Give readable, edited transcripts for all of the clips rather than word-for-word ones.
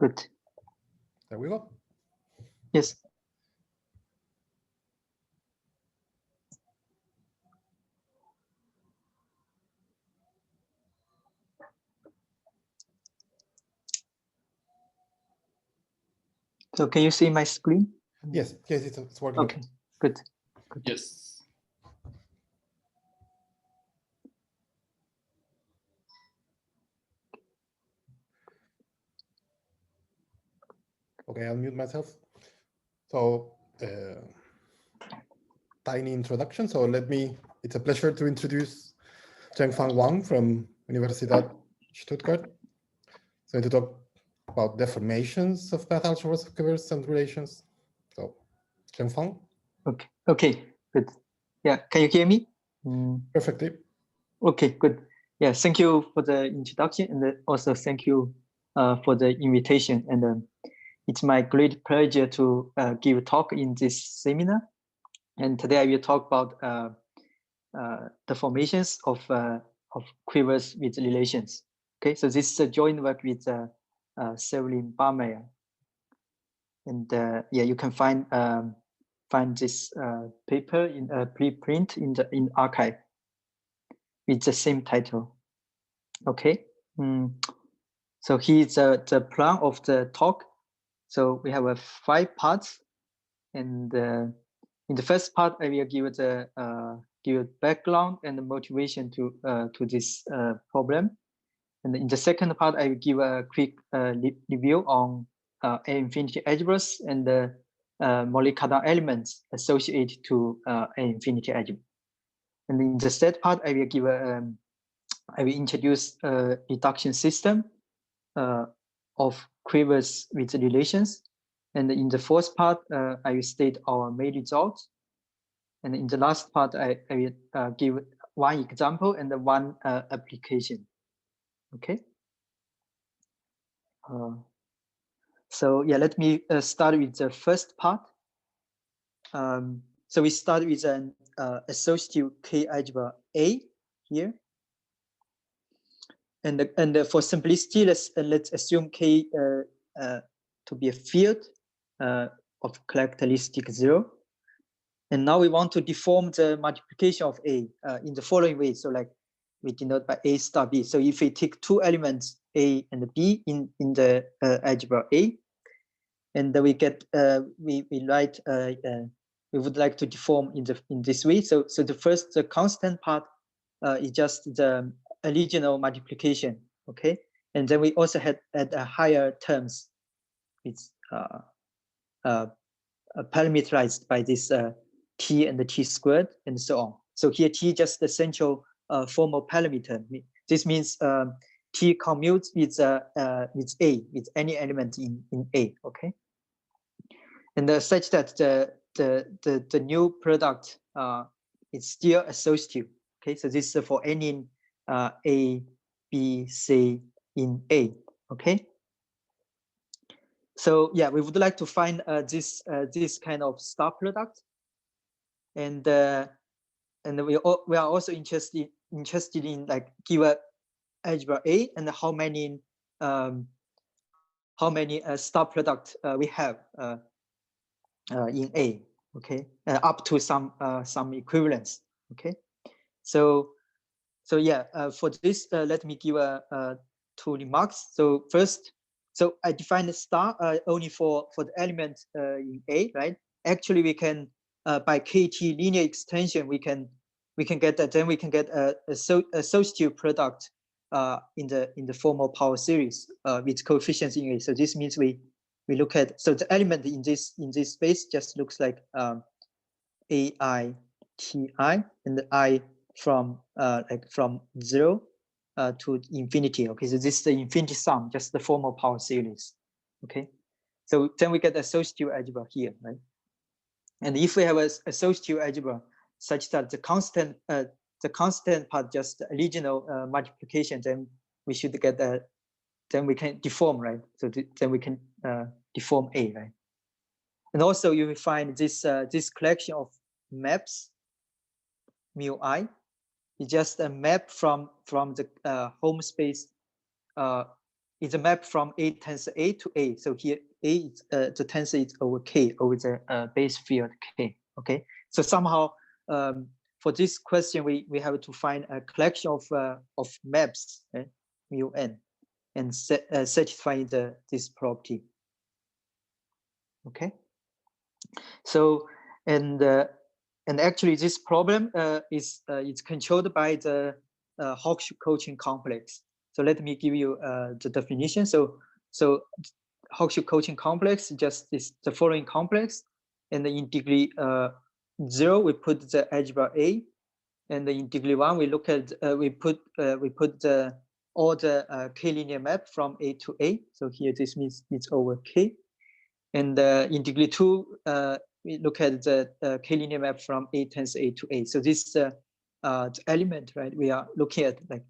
Good. There we go. Yes. So can you see my screen? Yes, yes, it's working. Okay, good. Good. Yes. Okay, I'll mute myself. So, tiny introduction. So it's a pleasure to introduce Zhengfang Wang from Universidad Stuttgart. So to talk about deformations of path algebras of quivers and relations. So, Zhengfang. Okay. Okay. Good. Yeah. Can you hear me? Perfectly. Okay. Good. Yeah. Thank you for the introduction, and also thank you for the invitation. And it's my great pleasure to give a talk in this seminar. And today I will talk about the formations of quivers with relations. Okay. So this is a joint work with Severin Barmeier. And yeah, you can find this paper in a preprint in archive with the same title. Okay. So here's the plan of the talk. So we have 5 parts, and in the first part, I will give a background and the motivation to this problem. And in the second part, I will give a quick review on A-infinity algebras and the molecular elements associated to A-infinity algebra. And in the third part, I will introduce a reduction system of quivers with relations. And in the fourth part, I will state our main results. And in the last part, I will give one example and one application. Okay. So yeah, let me start with the first part. So we start with an associative K algebra A here. And for simplicity, let's assume K to be a field of characteristic 0. And now we want to deform the multiplication of A in the following way. So like we denote by A star B. So if we take 2 elements A and B in the algebra A, and then we get we write we would like to deform in this way. So the constant part is just the original multiplication, okay? And then we also had at higher terms, it's parameterized by this t and the t squared and so on. So here t just the central formal parameter. This means t commutes with A, with any element in A, okay? And such that the new product is still associative. Okay, so this is for any A, B, C in A. Okay. So yeah, we would like to find this kind of star product, and we are also interested in like give a algebra A and how many star product we have in A, okay, up to some equivalence, okay. So yeah, for this, let me give 2 remarks. So first, so I define the star only for the element in A, right? Actually, we can by KT linear extension, we can get that. Then we can get a associative product in the formal power series with coefficients in A. So this means we look at, so the element in this space just looks like AI, TI, and the I from like from 0 to infinity. Okay, so this is the infinity sum, just the formal power series. Okay, so then we get the associative algebra here, right? And if we have a associative algebra such that the constant part just the original multiplication, then we should get that. Then we can deform, right? So then we can deform A, right? And also you will find this collection of maps, mu I, is just a map from the home space is a map from A tensor A to A. So here A is the tensor is over K, over the base field K. Okay, so somehow for this question we have to find a collection of maps, mu n, and satisfying this property. Okay, so and actually this problem is controlled by the Hawkshaw-Coaching complex. So let me give you the definition. So Hawkshaw-Coaching complex just is the following complex, and in degree 0 we put the algebra A, and in degree 1 we look at we put the all the k-linear map from A to A. So here this means it's over K, and in degree 2 we look at the k-linear map from A tensor A to A. So this the element, right? We are looking at like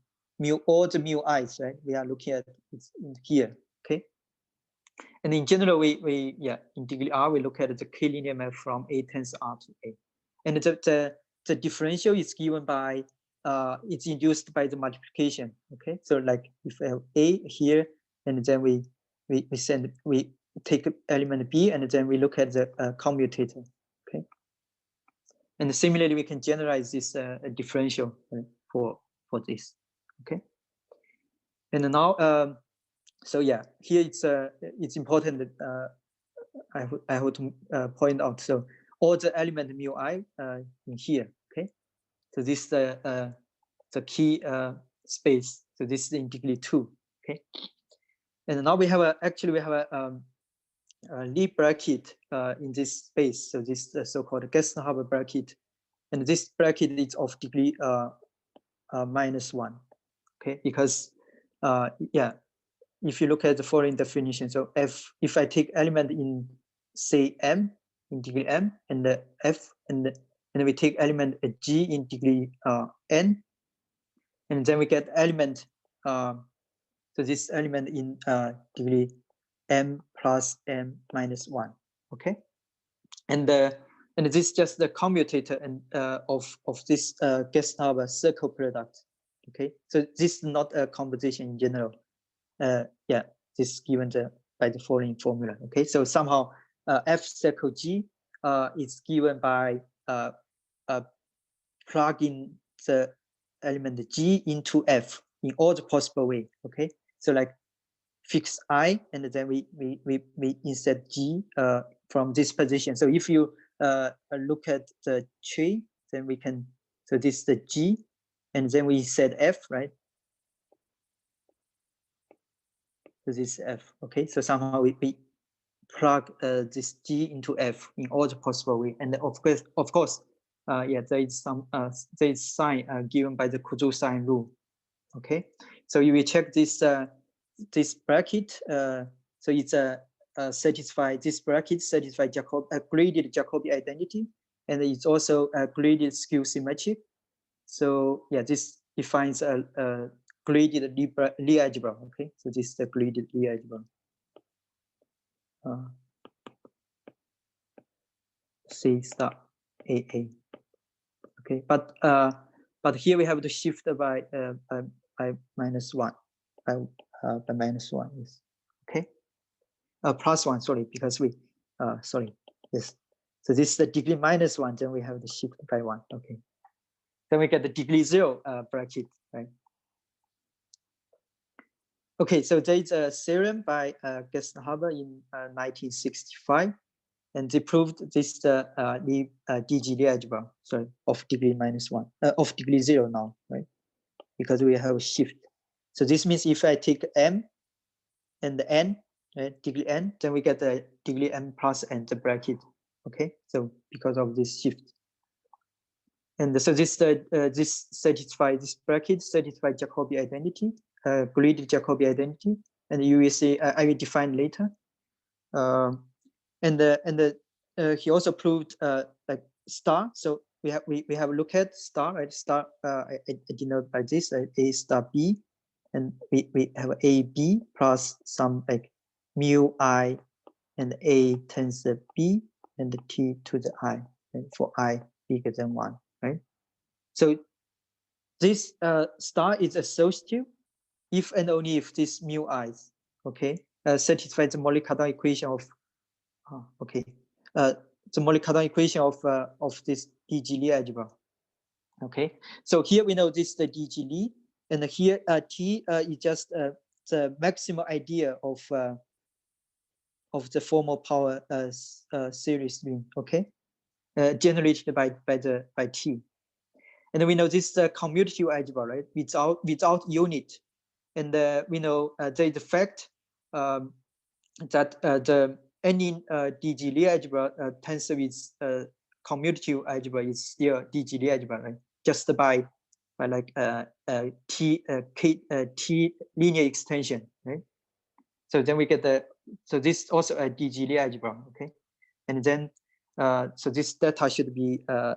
all the mu i's, right? We are looking at it's in here, okay? And in general, we in degree R we look at the k-linear map from A tensor R to A, and the differential is given by it's induced by the multiplication. Okay, so like if we have A here, and then we take element B, and then we look at the commutator. Okay, and similarly we can generalize this differential for this. Okay, and now so yeah, here it's important that I have to point out. So all the element mu I in here. Okay, so this is the key space. So this is in degree 2. Okay, and now we have a Lie bracket in this space. So this is the so-called Gerstenhaber bracket, and this bracket is of degree -1. Okay, because if you look at the following definition, so if I take element in say M in degree M, and the F, and we take element at G in degree N, and then we get element so this element in degree M plus M minus 1. Okay, and this is just the commutator and of this Gerstenhaber circle product. Okay, so this is not a composition in general. This is given by the following formula. Okay, so somehow F circle G is given by plugging the element G into F in all the possible way. Okay, so like fix I, and then we insert G from this position. So if you look at the tree, then we can, so this is the G, and then we set F, right? So this is F. Okay, so somehow we plug this G into F in all the possible way, and of course, there is some sign given by the Kuzu sign rule. Okay, so you will check this this bracket. So it's satisfy this bracket satisfy graded Jacobi identity, and it's also a graded skew symmetric. So yeah, this defines a graded Lie algebra. Okay, so this is the graded Lie algebra. C star AA. Okay, but here we have to shift by -1 by -1 is okay. +1, sorry, because we sorry, yes. So this is the degree -1, then we have to shift by 1. Okay, then we get the degree 0 bracket, right? Okay, so there is a theorem by Gerstenhaber in 1965, and they proved this the DG Lie algebra, sorry, of degree -1, of degree 0 now, right? Because we have a shift. So this means if I take M and the N, right, degree N, then we get the degree M plus N, the bracket. Okay, so because of this shift. And so this this satisfies this bracket, satisfies Jacobi identity, graded Jacobi identity, and you will see I will define later. He also proved like star. So we have a look at star, right? Star I denote by this A star B, and we have A B plus some like mu I and A tensor B and the T to the I, and for I bigger than 1, right? So this star is associative if and only if this mu i's okay, satisfies the Molly-Cartan equation of the Molly-Cartan equation of this DG Lie algebra. Okay, so here we know this is the DG Lie, and here T is just the maximum idea of the formal power series ring. Okay, generated by T, and we know this is the commutative algebra, right? Without unit, and we know there is the fact that any DG Lie algebra tensor with commutative algebra is still DG Lie algebra, right? Just by like T linear extension, right? So then we get so this also a DG Lie algebra, okay? And then so this data should be a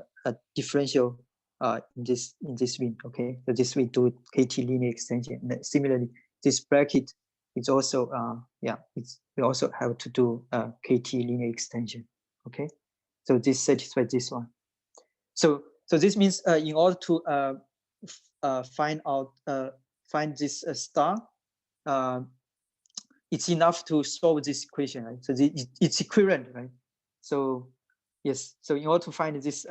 differential in this ring, okay? So this we do KT linear extension. And similarly, this bracket is also we also have to do KT linear extension, okay? So this satisfies this one. So this means in order to find this star, it's enough to solve this equation, right? So it's equivalent, right? So yes, so in order to find this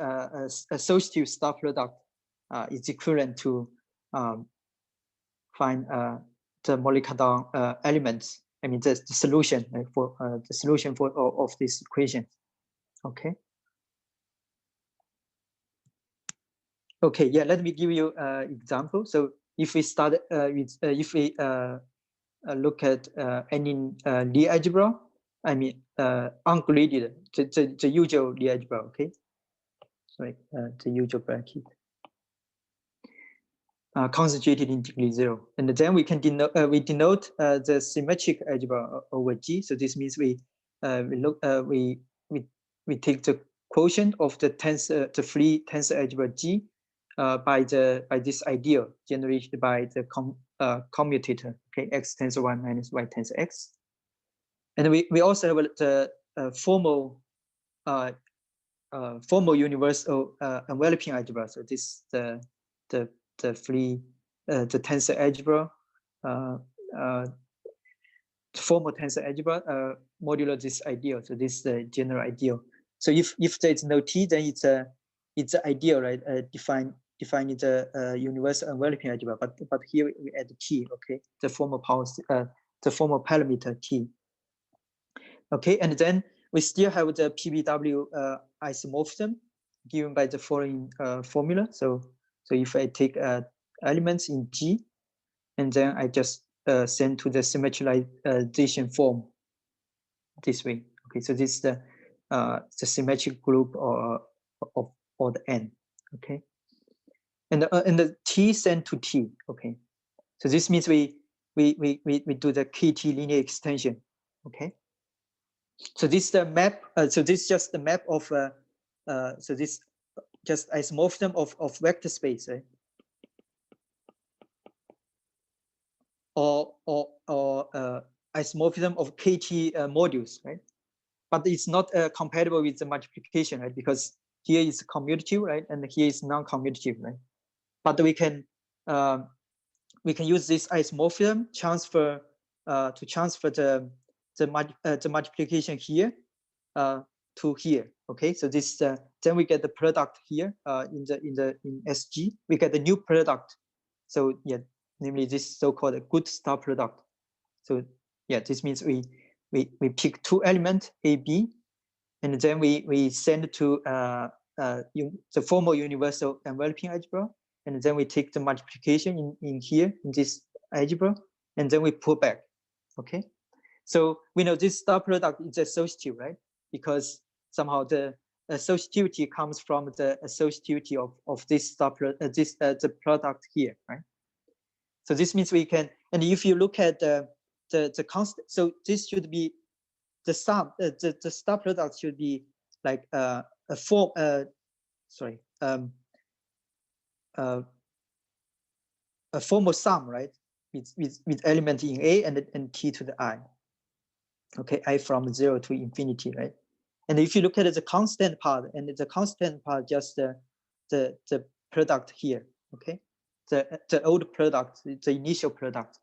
associative star product, it's equivalent to find the Molly-Cartan elements. I mean the solution, right, for the solution of this equation. Okay. Okay, yeah. Let me give you an example. So if we start with if we look at any Lie algebra, I mean ungraded, the usual Lie algebra, okay? Sorry, the usual bracket. Concentrated in degree 0, and then we can denote the symmetric algebra over G. So this means we take the quotient of the tensor, the free tensor algebra G, by this ideal generated by the commutator, okay, x tensor 1 minus y tensor x, and we also have the formal universal enveloping algebra. So this the free the tensor algebra, formal tensor algebra modulo this ideal. So this is the general ideal. So if there is no T, then it's an ideal, right? Defining the universal enveloping algebra. But here we add T, okay? The formal powers, the formal parameter T. Okay, and then we still have the PBW isomorphism given by the following formula. So if I take elements in G, and then I just send to the symmetricalization form this way. Okay, so this is the symmetric group of the N. Okay, and the T sent to T. Okay, so this means we do the KT linear extension. Okay, so this is the map. So this is just the map of so this just isomorphism of vector space, right? Or isomorphism of KT modules, right? But it's not compatible with the multiplication, right? Because here is commutative, right? And here is non-commutative, right? But we can use this isomorphism transfer to transfer the multiplication here to here. Okay, so this then we get the product here in SG. We get the new product. So yeah, namely this so-called good star product. So yeah, this means we pick two elements A, B, and then we send to the formal universal enveloping algebra, and then we take the multiplication in here in this algebra, and then we put back. Okay, so we know this star product is associative, right? Because somehow the associativity comes from the associativity of this star the product here, right? So this means we can, and if you look at the constant, so this should be the sum, the star product should be like a form, a formal sum, right? With element in A and T to the I. Okay, I from 0 to infinity, right? And if you look at the constant part, and the constant part just the product here, okay? The old product, the initial product,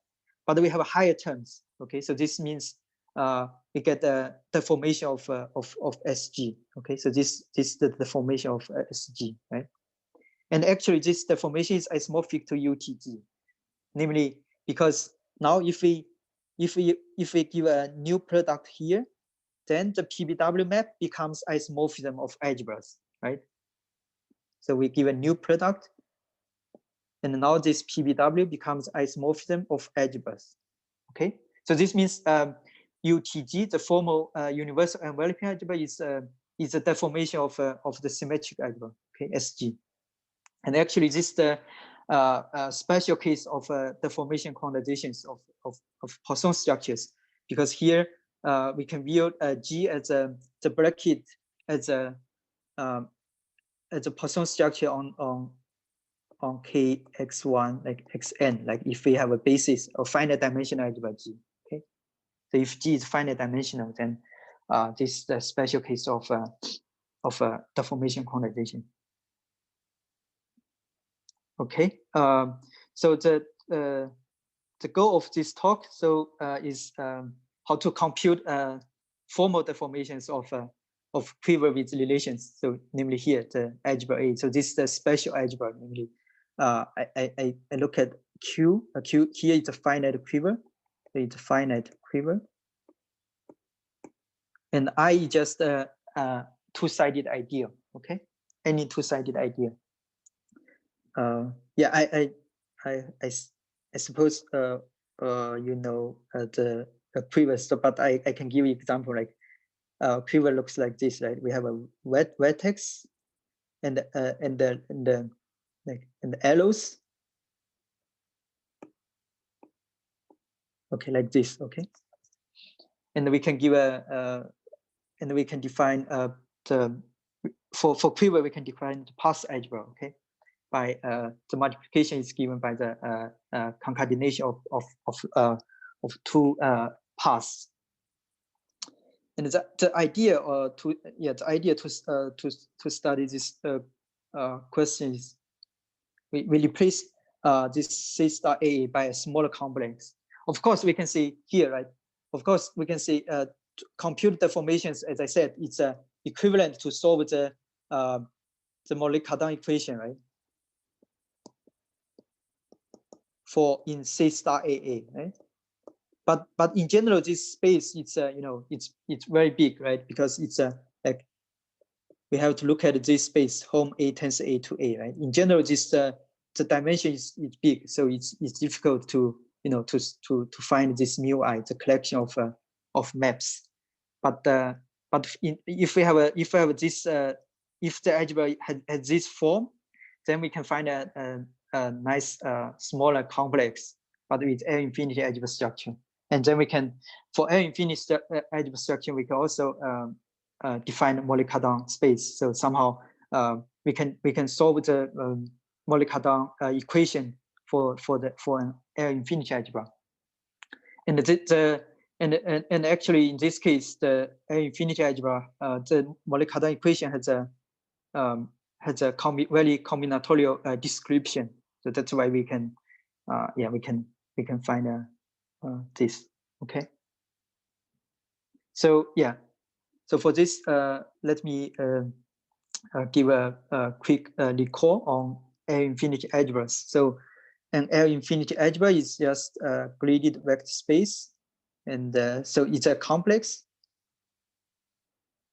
but we have higher terms, Okay, so this means we get the deformation of SG. Okay, so this is the deformation of SG, right? And actually, this deformation is isomorphic to UTG, namely because now if we give a new product here, then the PBW map becomes isomorphism of algebras, right? So we give a new product, and now this PBW becomes isomorphism of algebras. Okay, so this means UTG, the formal universal enveloping algebra, is a deformation of the symmetric algebra. Okay, SG, and actually this is the special case of deformation quantizations of Poisson structures, because here we can view G as the bracket as a Poisson structure on Kx1 like Xn, like if we have a basis of finite dimensional algebra G. Okay, so if G is finite dimensional, then this is the special case of deformation quantization. Okay, so the goal of this talk is how to compute formal deformations of quiver with relations. So namely here the algebra A. So this is the special algebra. Namely, I look at Q. Q here is a finite quiver. So it's a finite quiver, and I is just a two-sided ideal. Okay, any two-sided ideal. Yeah, I suppose you know the quivers, but I can give you example like quiver looks like this, right? We have a vertex and the arrows. Okay, like this. Okay, and we can give and we can define for quiver we can define the path algebra. Okay, by the multiplication is given by the concatenation of two paths. And the idea to study this question is we replace this C star A by a smaller complex. Of course, we can see here, right? Of course, we can see compute deformations. As I said, it's equivalent to solve the Mollet-Cardin equation, right? For in C star AA, right? But in general, this space it's it's very big, right? Because it's like we have to look at this space home A tends A to A, right? In general, this the dimension is big, so it's difficult to to find this mu I, the collection of maps. But if we have this if the algebra has this form, then we can find a nice smaller complex, but with L infinity algebra structure. And then we can, for L infinity algebra structure, we can also define the Mollet-Cardin space. So somehow we can solve the Mollet-Cardin equation for an L infinity algebra. And and actually in this case, the L infinity algebra, the Mollet-Cardin equation has a very combinatorial description. So that's why we can we can find this. Okay. So yeah. So for this, let me give a quick recall on L infinity algebras. So an L infinity algebra is just a graded vector space, and so it's a complex,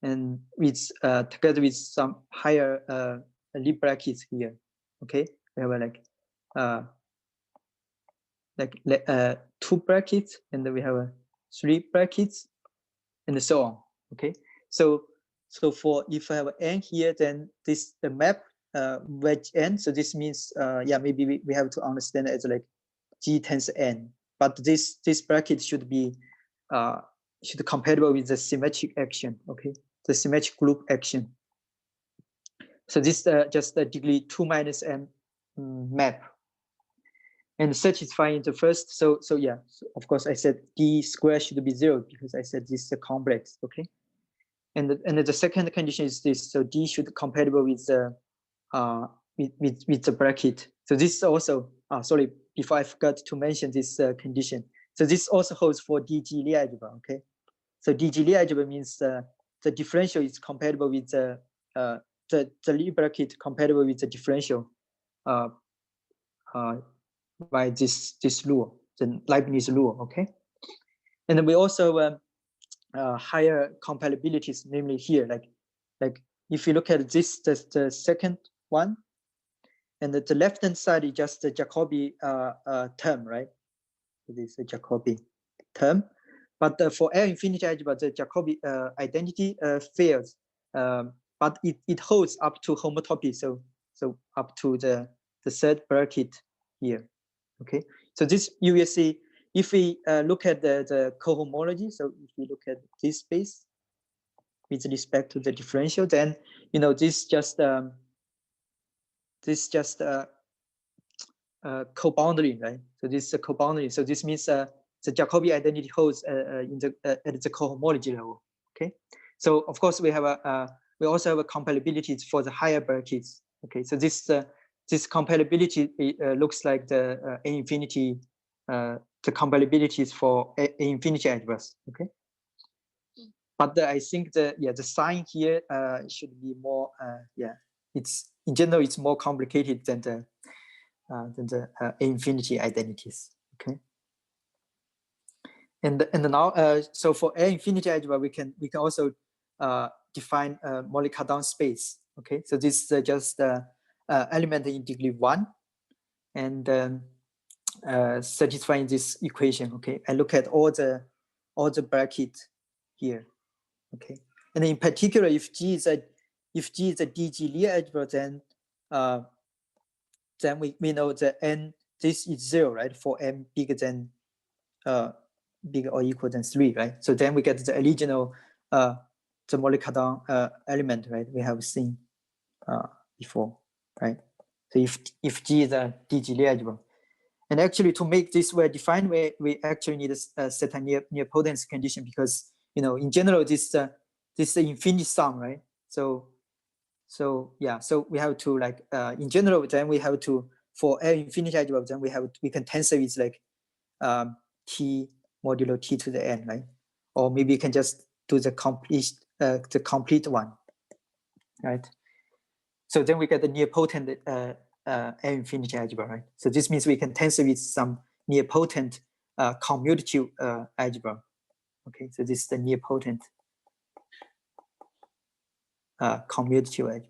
and with together with some higher lip brackets here. Okay, we have like two brackets, and then we have 3 brackets, and so on. Okay, so for if I have n here, then this the map wedge n. So this means yeah, maybe we have to understand it as like G tends n, but this bracket should be compatible with the symmetric action. Okay, the symmetric group action. So this just the degree 2 minus m map, and satisfying the first. So yeah, so of course I said d square should be 0 because I said this is a complex. Okay, and the second condition is this. So d should compatible with the with the bracket. So this is also sorry, before I forgot to mention this condition. So this also holds for DG Lie algebra. Okay, so DG Lie algebra means the differential is compatible with the Lie bracket compatible with the differential by this rule, the Leibniz rule. Okay, and then we also higher compatibilities, namely here, like if you look at this, the second one, and the left hand side is just the Jacobi term, right? This is a Jacobi term, but for L infinity algebra, the Jacobi identity fails, but it holds up to homotopy, so up to the third bracket here. Okay, so this you will see if we look at the cohomology. So if we look at this space with respect to the differential, then this just co-boundary, right? So this is a co-boundary. So this means the Jacobi identity holds in the at the cohomology level. Okay, so of course we have we also have a compatibility for the higher brackets. Okay, so this compatibility looks like the A infinity, the compatibilities for A infinity algebras. Okay, but I think the sign here should be more it's in general it's more complicated than the A infinity identities. Okay, and now so for A infinity algebra we can also define Mollet-Cardin space. Okay, so this is just element in degree 1 and satisfying this equation. Okay, I look at all the bracket here. Okay, and in particular, if G is a DG Lie algebra, then we know that n this is 0, right? For n bigger than bigger or equal than 3, right? So then we get the original the Mollet-Cardin element, right? We have seen before, right? So if G is a DG Lie algebra, and actually to make this well defined, we actually need a set a nilpotence condition, because in general this is infinite sum, right? So yeah, so we have to like in general, then we have to for L infinity algebra, then we can tensor with like t modulo t to the n, right? Or maybe you can just do the complete one, right? So then we get the nilpotent L infinity algebra, right? So this means we can tensor with some nilpotent commutative algebra. Okay, so this is the nilpotent commutative algebra.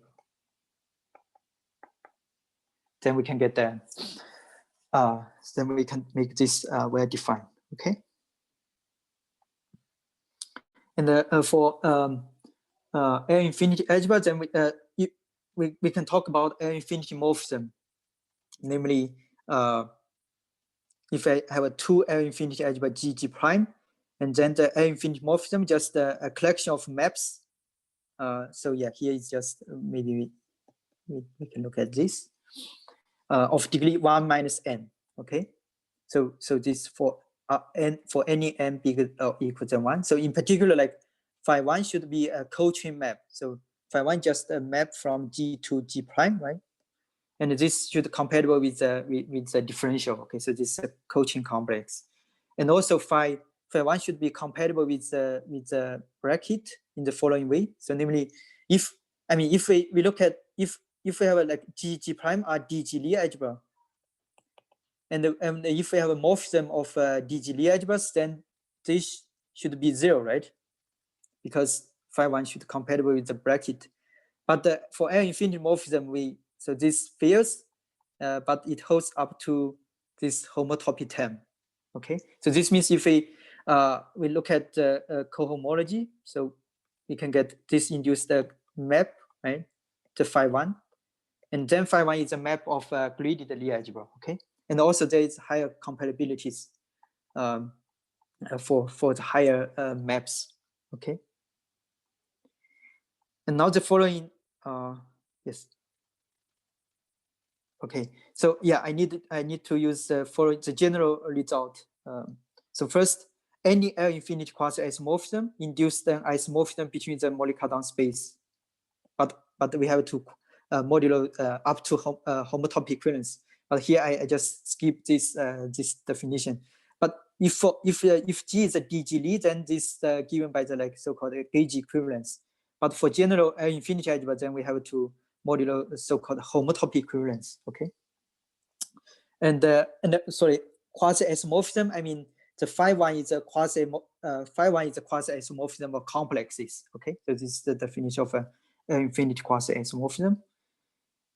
Then we can get the then we can make this well defined. Okay, and for L infinity algebra, then we can talk about L infinity morphism, namely if I have a 2 L infinity algebra G prime, and then the L infinity morphism just a collection of maps. So yeah, here is just maybe we can look at this of degree 1 minus n. Okay, so this for n for any n bigger or equal than 1. So in particular, like phi 1 should be a co-chain map. So phi 1 just a map from G to G prime, right? And this should be compatible with the differential. Okay, so this is a co-chain complex, and also phi 1 should be compatible with the bracket in the following way. So namely, if we look at if we have a like G prime are DG Lie algebra, and if we have a morphism of DG Lie algebras, then this should be 0, right? Because phi 1 should be compatible with the bracket. But for L infinity morphism, so this fails, but it holds up to this homotopy term. Okay, so this means if we look at the cohomology, so we can get this induced map, right? The phi 1, and then phi 1 is a map of graded Lie algebra. Okay, and also there is higher compatibilities for the higher maps. Okay, and now the following. Yes. Okay, so yeah, I need to use for the general result. So first, any L infinity quasi isomorphism induce an isomorphism between the Mollet-Cardin space, but we have to modulo up to homotopy equivalence. But here I just skip this this definition. But if G is a DG then this given by the like so-called gauge equivalence. But for general infinity algebra, then we have to modulo the so-called homotopy equivalence. Okay. And sorry, quasi-isomorphism. I mean, the phi one is a quasi-isomorphism of complexes. Okay, so this is the definition of infinity quasi-isomorphism.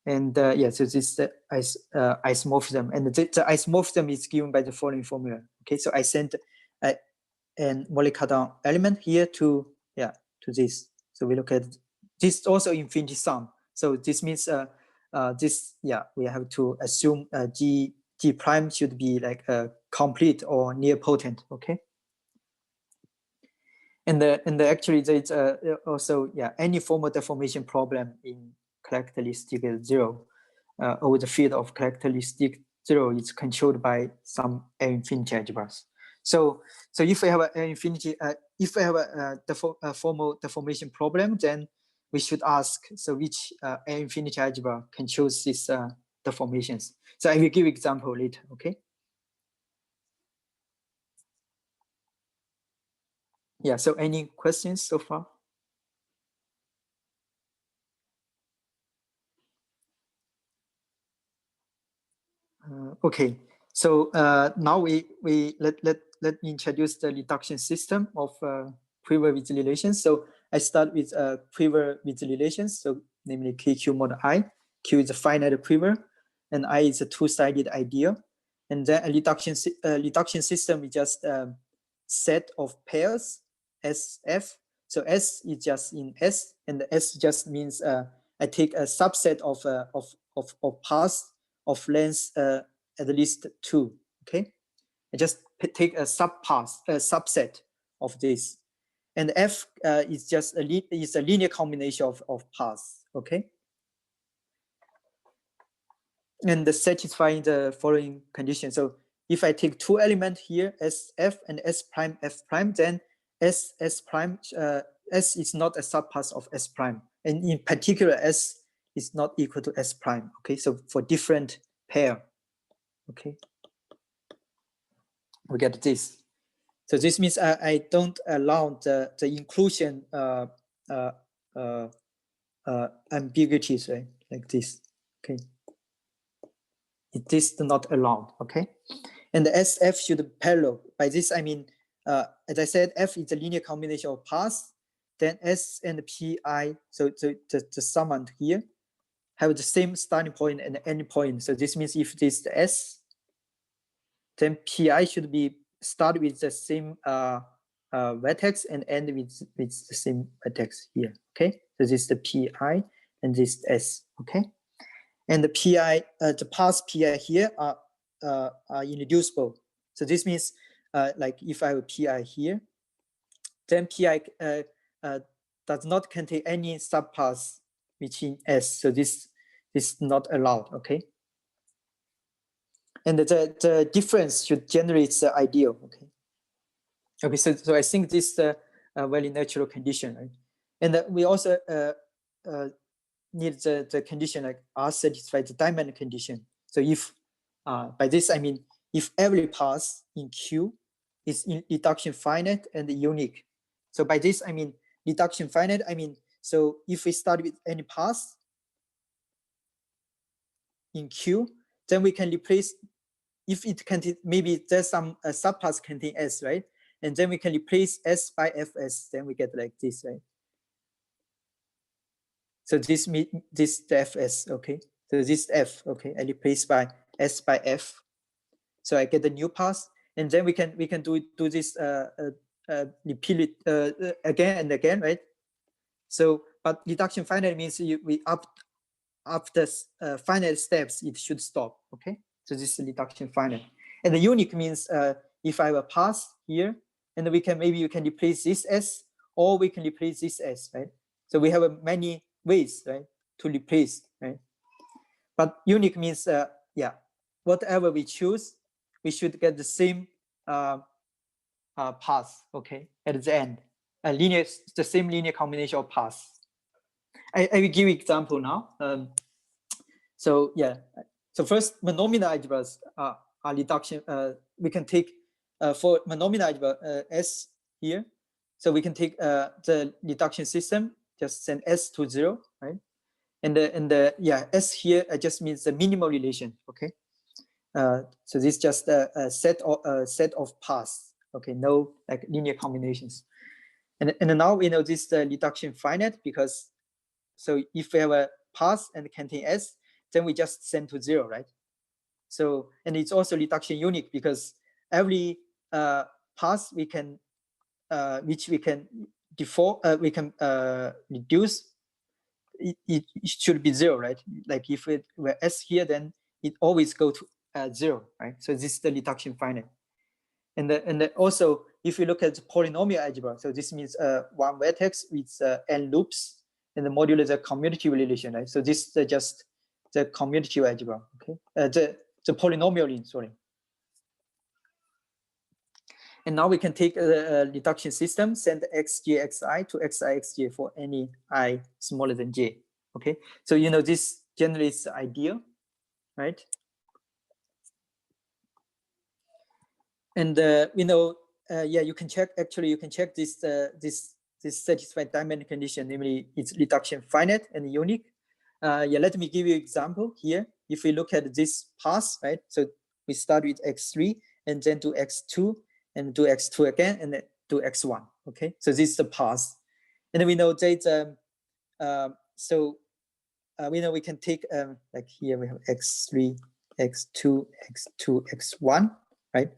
And yeah, so this is the isomorphism, and the isomorphism is given by the following formula. Okay, so I sent a molecular element here to this. So we look at this also infinity sum. So this means we have to assume G prime should be like complete or near potent. Okay. And actually there's also any formal deformation problem in characteristic 0 over the field of characteristic 0 is controlled by some infinity algebras. So if we have an infinity, if we have a formal deformation problem, then we should ask, so which infinity algebra controls these deformations? So I will give example later. Okay. Yeah. So any questions so far? Okay, so now let me introduce the reduction system of quiver with relations. So I start with quiver with relations. So namely KQ mod I. Q is a finite quiver, and I is a two-sided ideal. And then a reduction system is just a set of pairs SF. So S is just in S, and the S just means I take a subset of paths of length at least 2. Okay, I just take a subset of this, and F is just a linear combination of paths. Okay, and satisfying the following condition. So if I take two elements here, SF and S prime F prime, then S prime S is not a subpath of S prime, and in particular S is not equal to S prime. Okay, so for different pair. Okay, we get this. So this means I don't allow the inclusion ambiguities, right? Like this. Okay, it is not allowed. Okay, and the SF should parallel. By this I mean, as I said, F is a linear combination of paths. Then S and PI, so the summand here, have the same starting point and end point. So this means if this is the S, then PI should be start with the same vertex and end with the same vertex here. Okay, so this is the PI and this is S. Okay, and the PI, the paths PI here are irreducible. So this means like if I have a PI here, then PI does not contain any subpaths between S. So this is not allowed. Okay. And the difference should generate the ideal. Okay. Okay. So I think this is a very natural condition, right? And we also need the condition like R satisfies the diamond condition. So if by this I mean if every path in Q is in reduction finite and unique. So by this I mean reduction finite. I mean, so if we start with any path in Q, then we can replace, if it contains, maybe there's some subpaths contain S, right? And then we can replace S by Fs, then we get like this, right? So this the Fs, okay? So this F, okay? I replace by S by F. So I get the new path, and then we can do this repeat it again and again, right? So, but reduction finite means we after finite steps it should stop. Okay, so this is reduction finite, and the unique means if I have a path here, and maybe you can replace this S, or we can replace this S, right? So we have many ways, right, to replace, right? But unique means whatever we choose, we should get the same path, okay, at the end, the same linear combination of paths. I will give you example now. So yeah, so first monomial algebras are reduction. We can take for monomial algebra S here, so we can take the reduction system, just send S to 0, right? And the S here just means the minimal relation, okay? So this is just a set of paths, okay? No like linear combinations. And now we know this reduction finite, because so if we have a path and contain S, then we just send to 0, right? So, and it's also reduction unique, because every path we can which we can reduce, it should be 0, right? Like if it were S here, then it always go to 0, right? So this is the reduction finite. And also, if you look at the polynomial algebra, so this means one vertex with n loops, and the module is a commutative relation, right? So this is just the commutative algebra, okay? The polynomial ring, sorry. And now we can take a reduction system, send xj xi to xi xj for any I smaller than j, okay? So you know this generally is ideal, right? And you know, yeah, you can check, actually you can check this this satisfied diamond condition, namely it's reduction finite and unique. Yeah, let me give you an example here. If we look at this path, right? So we start with x3 and then do x2 and do x2 again and then do x1, okay? So this is the path. And then we know that, we know we can take, like here we have x3, x2, x2, x1, right?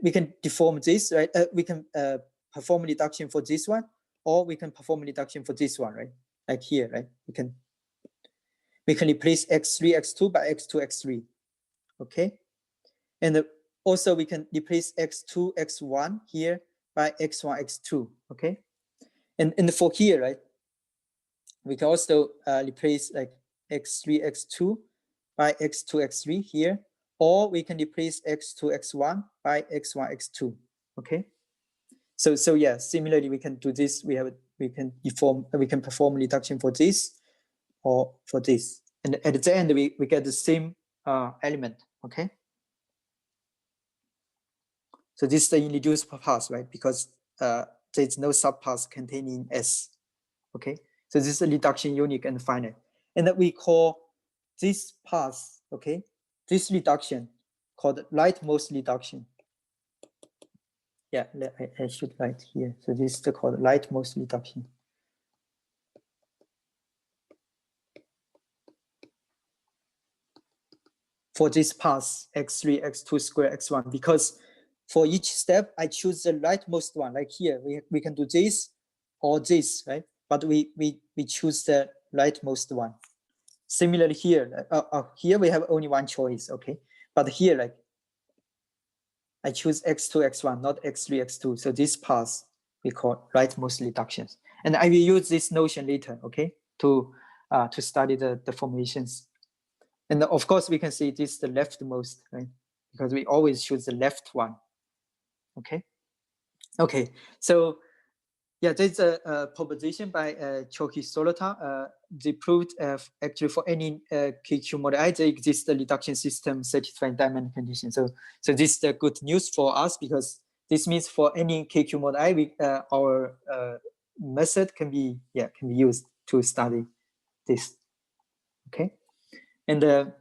We can deform this, right? We can perform reduction for this one, or we can perform reduction for this one, right? Like here, right? We can replace x3, x2 by x2, x3, okay? And also we can replace x2, x1 here by x1, x2, okay? And for here, right? We can also replace like x3, x2 by x2, x3 here, or we can replace x2, x1 by x1, x2, okay? So yeah, similarly we can do this. We can perform reduction for this or for this, and at the end we get the same element, okay? So this is the irreducible path, right? Because there's no subpath containing S, okay? So this is a reduction unique and finite, and that we call this path, okay? This reduction called rightmost reduction. Yeah, I should write here. So this is called rightmost reduction. For this path, x3, x2 square, x1, because for each step, I choose the rightmost one. Like here, we can do this or this, right? But we choose the rightmost one. Similarly here, here we have only one choice, okay? But here, like, I choose x2, x1, not x3, x2. So this path we call rightmost reductions. And I will use this notion later, okay? To study the deformations. And of course, we can see this is the leftmost, right? Because we always choose the left one. Okay. Okay. So yeah, there's a proposition by Chouhy-Solotar. They proved actually for any KQ model I, there exists a reduction system satisfying diamond condition. So this is the good news for us, because this means for any KQ model I, our method can be used to study this. Okay. And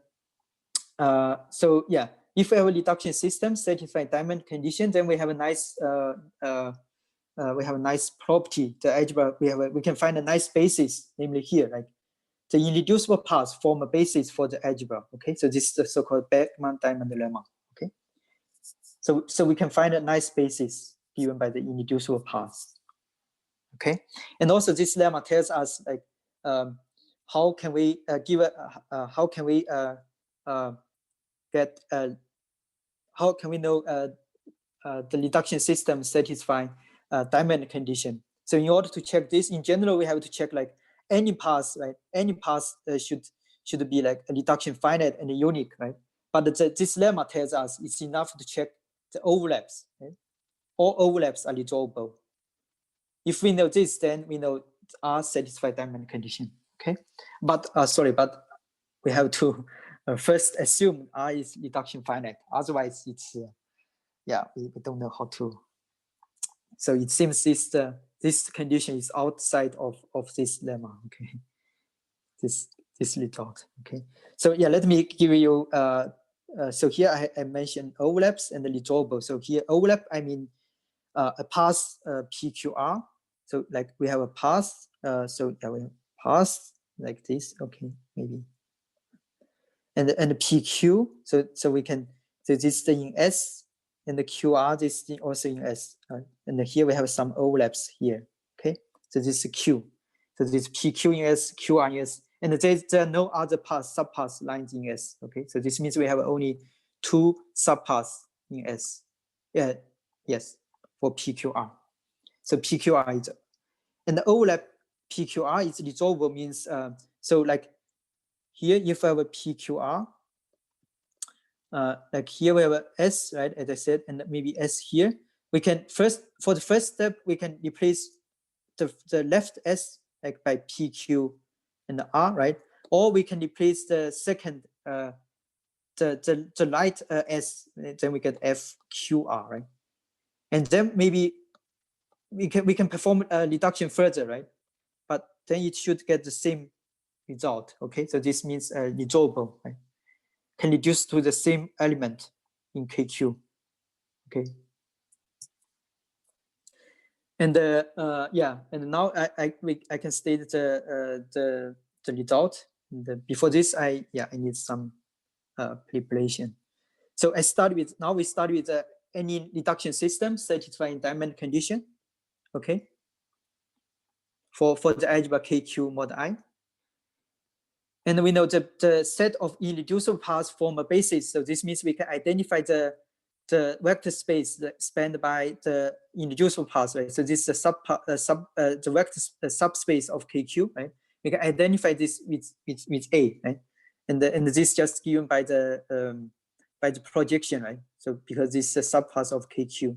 so yeah, if we have a reduction system satisfying diamond condition, then we have a nice property. The algebra we can find a nice basis, namely here, like the irreducible paths form a basis for the algebra. Okay, so this is the so-called Bergman-Diamond lemma. Okay, so we can find a nice basis given by the irreducible paths. Okay, and also this lemma tells us like how can we how can we know the reduction system satisfying diamond condition? So in order to check this, in general, we have to check like any path, right? Any path should be like a reduction finite and unique, right? But this lemma tells us it's enough to check the overlaps. Right? All overlaps are resolvable. If we know this, then we know R satisfied diamond condition. Okay, but but we have to first assume R is reduction finite. Otherwise, it's yeah, we don't know how to. So it seems this condition is outside of this lemma. Okay, this result. Okay, so yeah, let me give you. So here I mentioned overlaps and the resolvable. So here overlap, I mean a path PQR. So like we have a path. So yeah, we have path like this. Okay, maybe. And the PQ. So we can. So this thing in S, and the QR this thing also in S. And here we have some overlaps here. Okay. So this is Q. So this PQ in S, QR in S, and there are no other paths, subpaths lines in S. Okay. So this means we have only 2 subpaths in S. Yeah. Yes. For PQR. So PQR is, and the overlap PQR is resolvable means, so like here, if I have a PQR, like here we have a S, right, as I said, and maybe S here, we can first, for the first step, we can replace the left S like by PQ and R, right? Or we can replace the second, the right S, then we get FQR, right? And then maybe we can perform a reduction further, right? But then it should get the same result. Okay, so this means resolvable, right? Can reduce to the same element in KQ. Okay. And yeah, and now I can state the result. And before this, I need some preparation. So we start with any reduction system satisfying diamond condition. Okay. For the algebra KQ mod I. And we know the set of irreducible paths form a basis. So this means we can identify the vector space that spanned by the irreducible paths, right? So this is the vector subspace of KQ, right? We can identify this with A, right? And this is just given by the projection, right? So because this is a subpath of KQ.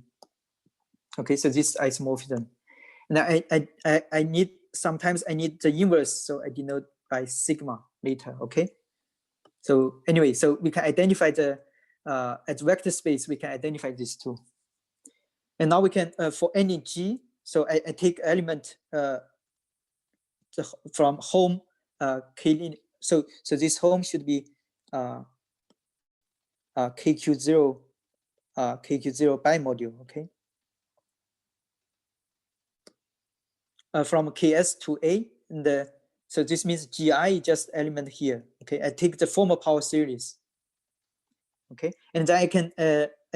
Okay, so this isomorphism. And I need, sometimes I need the inverse, so I denote by sigma later. Okay, so anyway, so we can identify the as vector space, we can identify these two. And now we can for any G, so I take element from home K, so this home should be KQ0 bimodule. Okay, from KS to A, and so this means GI just element here. Okay, I take the formal power series. Okay, and then I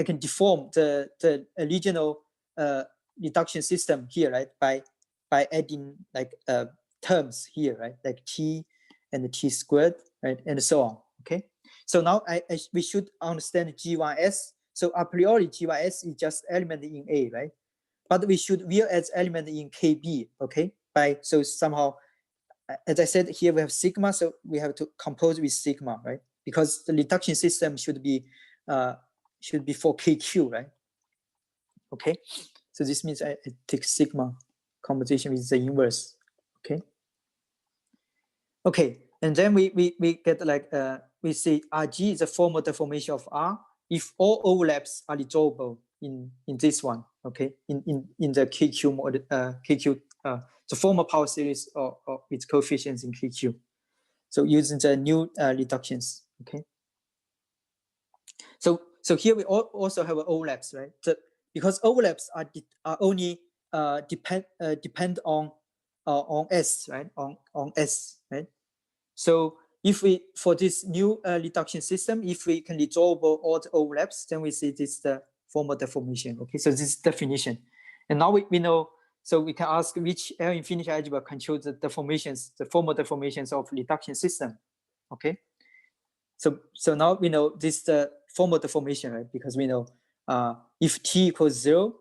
can deform the regional reduction system here, right? By adding like terms here, right? Like T and T squared, right? And so on. Okay, so now we should understand GYS. So a priori GYS is just element in A, right? But we should view as element in KB. Okay, so somehow, as I said, here we have sigma, so we have to compose with sigma, right? Because the reduction system should be for KQ, right? Okay, so this means I take sigma composition with the inverse. Okay. Okay, and then we get like we say RG is a formal deformation of R if all overlaps are resolvable in this one. Okay, in the KQ mode, KQ the formal power series or its coefficients in KQ. So using the new reductions. Okay. So here we also have overlaps, right? Because overlaps are only depend on S, right? On S, right? So if we, for this new reduction system, if we can resolve all the overlaps, then we see this the formal deformation. Okay, so this is definition, and now we know. So we can ask which L infinity algebra controls the deformations, the formal deformations of reduction system. Okay. So now we know this the formal deformation, right? Because we know if T equals 0,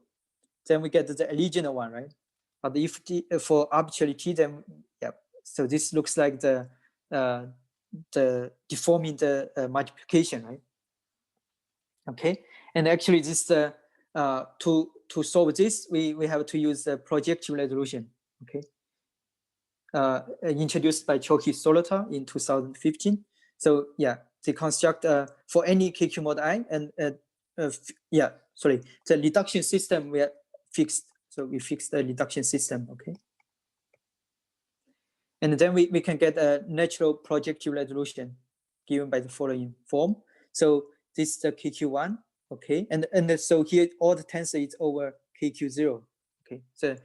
then we get the original one, right? But if T, for arbitrary T, then yeah. So this looks like the deforming the multiplication, right? Okay, and actually this to solve this, we have to use the projective resolution. Okay, introduced by Chouhy-Solotar in 2015. So yeah, they construct for any KQ mod I, and yeah, sorry, the reduction system we are fixed. So we fix the reduction system, okay? And then we can get a natural projective resolution given by the following form. So this is the KQ1, okay? And so here all the tensor is over KQ0, okay? So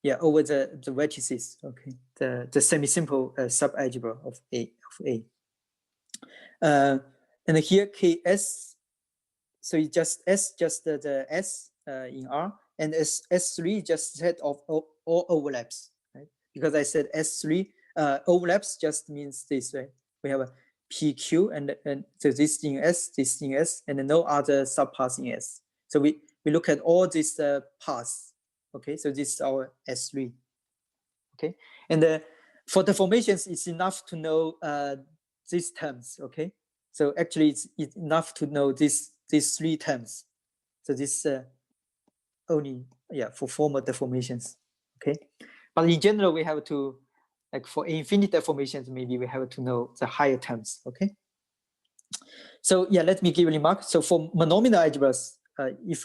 yeah, over the vertices, okay? The semi-simple subalgebra of A. And here KS, so it's just S, just the S in R, and S3 just set of all overlaps, right? Because I said S3 overlaps just means this, right? We have a PQ and so this in S, this in S, and no other subpaths in S. So we look at all these paths, okay? So this is our S3, okay? And for deformations, it's enough to know these terms, okay? So actually, it's enough to know these 3 terms. So this only, yeah, for formal deformations, okay? But in general, we have to, like for infinite deformations, maybe we have to know the higher terms, okay? So yeah, let me give a remark. So for monomial algebras,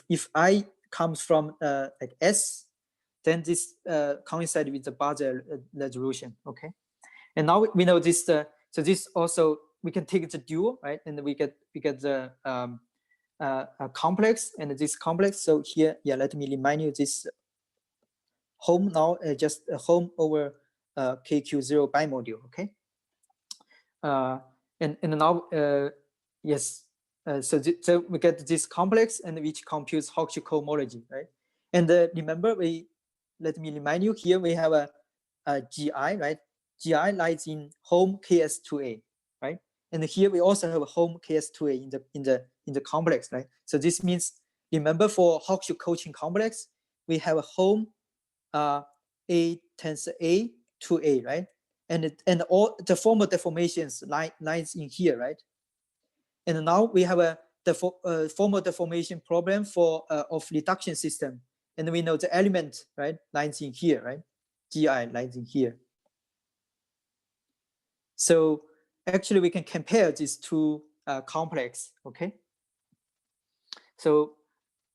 if I comes from like S, then this coincides with the Barmeier resolution, okay? And now we know this, so this also, we can take the dual, right? And we get the complex and this complex. So here, yeah, let me remind you this home now, just home over KQ0 bimodule, okay? And now, yes, so we get this complex and which computes Hochschild cohomology, right? And remember, let me remind you, here we have a GI, right? GI lies in home KS2A, right? And here we also have a home KS2A in the complex, right? So this means, remember, for Hochschild coaching complex, we have a home A tensor A to A, right? And all the formal deformations lies in here, right? And now we have the formal deformation problem for of reduction system, and we know the element, right, lies in here, right? GI lies in here. So actually, we can compare these two complex, okay? So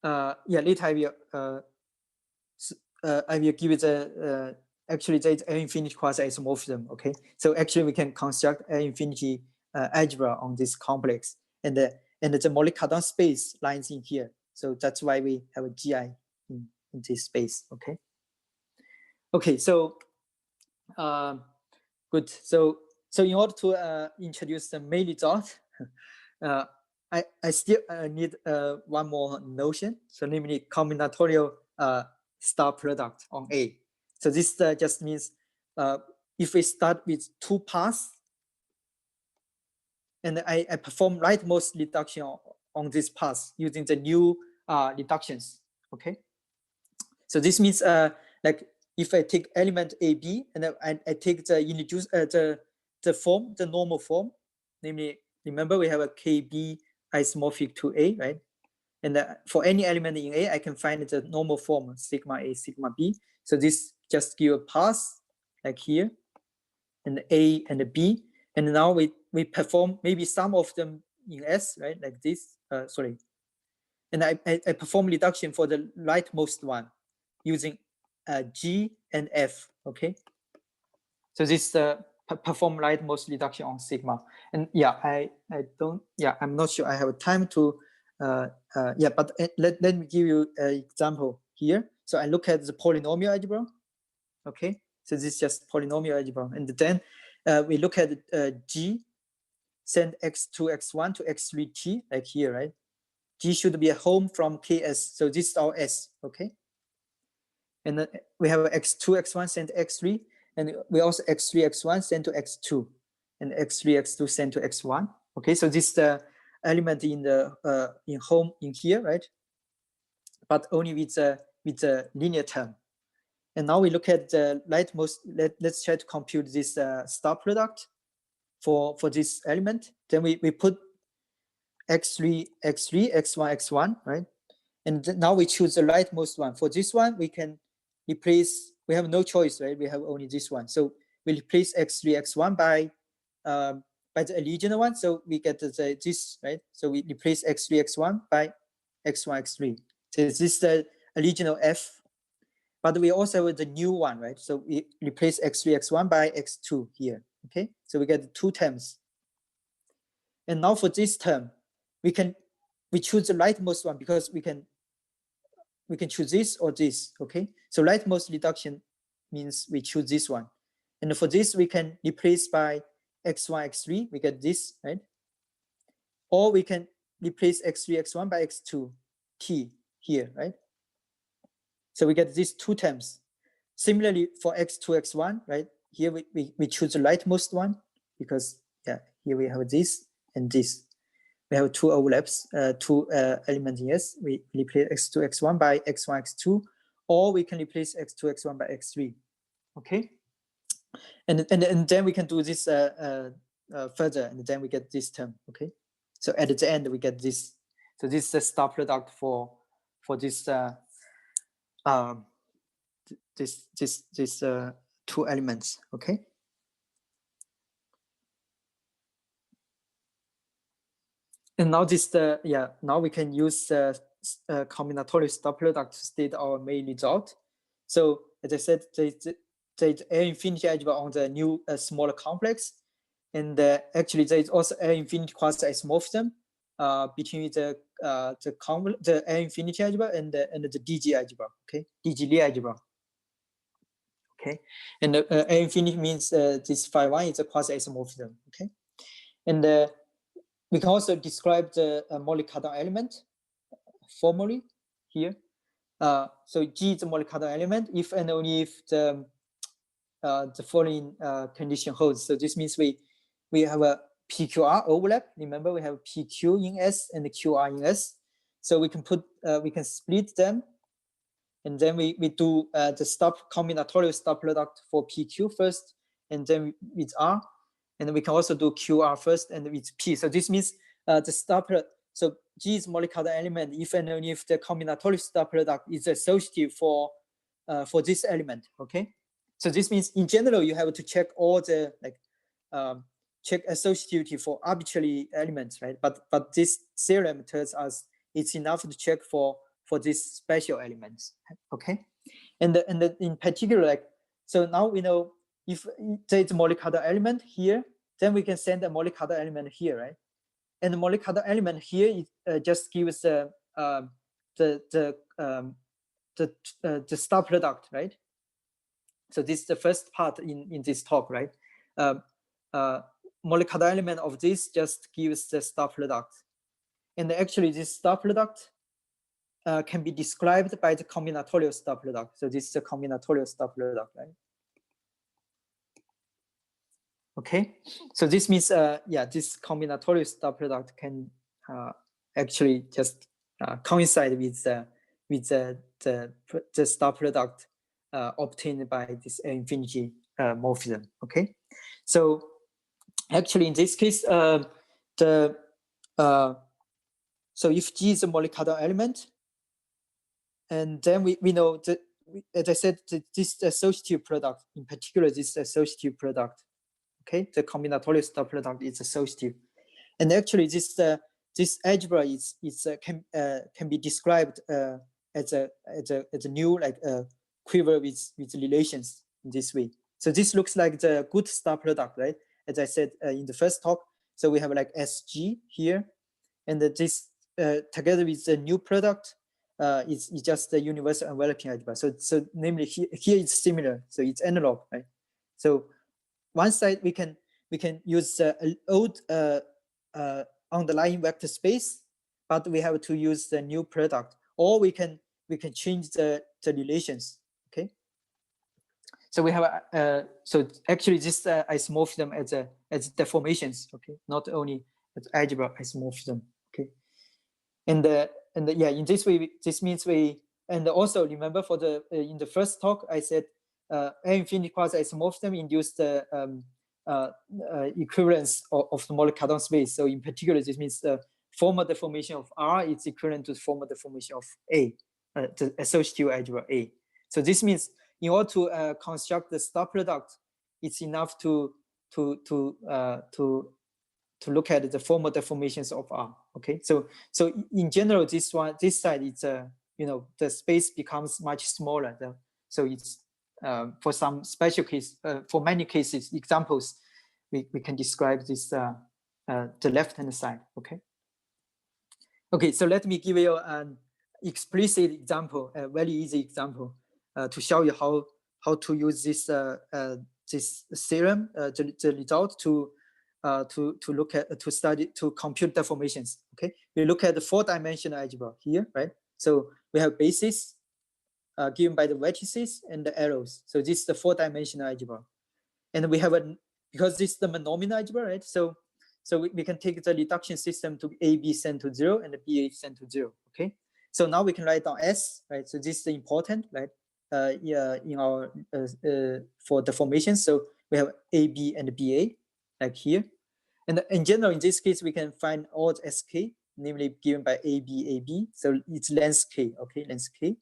yeah, later I will give you the actually there is L infinity quasi-isomorphism, okay? So actually, we can construct L infinity algebra on this complex, and the Mollet-Cardan space lies in here. So that's why we have a GI in this space, okay? Okay, so good. So in order to introduce the main result, I still need one more notion. So namely combinatorial star product on A. So this just means if we start with 2 paths, and I perform rightmost reduction on this path using the new reductions. Okay. So this means like if I take element AB and I take the introduce the form, the normal form, namely, remember we have a KB isomorphic to A, right? And for any element in A, I can find the normal form, sigma A, sigma B. So this just give a path like here, and A and B. And now we perform maybe some of them in S, right? Like this, sorry. And I perform reduction for the rightmost one using G and F, okay? So this perform rightmost reduction on sigma. And yeah, I'm not sure I have time to, yeah, but let me give you an example here. So I look at the polynomial algebra, okay? So this is just polynomial algebra. And then we look at G, send x2, x1 to x3t, like here, right? G should be a home from KS. So this is our S, okay? And then we have x2, x1 send to x3, and we also x3, x1 send to x2, and x3, x2 send to x1. Okay, so this is the element in the in home in here, right? But only with the linear term. And now we look at the rightmost. Let's try to compute this star product for this element. Then we put x3, x1, x1, right? And now we choose the rightmost one. For this one, we can replace, we have no choice, right? We have only this one. So we replace x3, x1 by the original one. So we get this, right? So we replace x3, x1 by x1, x3. So this is the original F, but we also have the new one, right? So we replace x3, x1 by x2 here, okay? So we get 2 terms. And now for this term, we choose the rightmost one because we can choose this or this, okay? So rightmost reduction means we choose this one. And for this, we can replace by x1, x3, we get this, right? Or we can replace x3, x1 by x2, t here, right? So we get these 2 terms. Similarly, for x2, x1, right? Here we choose the rightmost one because, yeah, here we have this and this. We have 2 overlaps, 2 elements, yes. We replace x2, x1 by x1, x2, or we can replace x2, x1 by x3, okay? And then we can do this further, and then we get this term, okay? So at the end, we get this. So this is the star product for this this 2 elements, okay? And now now we can use combinatorial star product to state our main result. So as I said, there's L infinity algebra on the new smaller complex, and actually there is also L infinity quasi-isomorphism between the L infinity algebra and the DG algebra, okay, DG Lie algebra. Okay, and L infinity means this phi 1 is a quasi-isomorphism, okay, and we can also describe the Mollet-Cartan element formally here. So G is a Mollet-Cartan element if and only if the following condition holds. So this means we have a PQR overlap. Remember, we have PQ in S and QR in S. So we can split them, and then we do the combinatorial star product for PQ first, and then with R. And we can also do QR first and with P. So this means the star product. So G is Mollet-Cartan element if and only if the combinatorial star product is associative for this element. Okay. So this means in general you have to check all the check associativity for arbitrary elements, right? But this theorem tells us it's enough to check for these special elements. Okay. And in particular, so now we know if there is a Mollet-Cartan element here, then we can send a Mollet-Cartan element here, right? And the Mollet-Cartan element here just gives the star product, right? So this is the first part in this talk, right? Mollet-Cartan element of this just gives the star product, and actually this star product can be described by the combinatorial star product. So this is a combinatorial star product, right? Okay, so this means, this combinatorial star product can actually just coincide with the star product obtained by this infinity morphism. Okay, so actually in this case, so if G is a Mollet-Cartan element, and then we know that, as I said, this associative product, in particular, this associative product. Okay, the combinatorial star product is associative, and actually this algebra can be described as a new quiver with relations in this way. So this looks like the good star product, right? As I said in the first talk. So we have like SG here, and this together with the new product is just the universal enveloping algebra. So namely here it's similar. So it's analog, right? So one side we can use old underlying vector space, but we have to use the new product, or we can change the relations. Okay. So we have so actually this isomorphism as deformations. Okay, not only as algebra isomorphism. Okay, and yeah, in this way this means and also remember for the in the first talk I said infinity quasi-isomorphism induced the equivalence of the Mollet-Cartan space. So in particular, this means the formal deformation of R is equivalent to the formal deformation of A, the associative algebra A. So this means in order to construct the star product, it's enough to look at the formal deformations of R. Okay, so in general, this side, it's the space becomes much smaller. So it's for some special case, for many cases, examples, we can describe this the left-hand side. Okay. Okay, so let me give you an explicit example, a very easy example, to show you how to use this this theorem, the result to look at, to study, to compute deformations. Okay, we look at the 4-dimensional algebra here, right? So we have basis given by the vertices and the arrows. So this is the 4-dimensional algebra, and we have because this is the monomial algebra, right? So we can take the reduction system to AB sent to 0 and the BA sent to 0. Okay, so now we can write down S, right? So this is important, right? Yeah, in our for deformation. So we have AB and BA, like here. And in general, in this case, we can find all the SK, namely given by AB. So it's length K, okay, length K.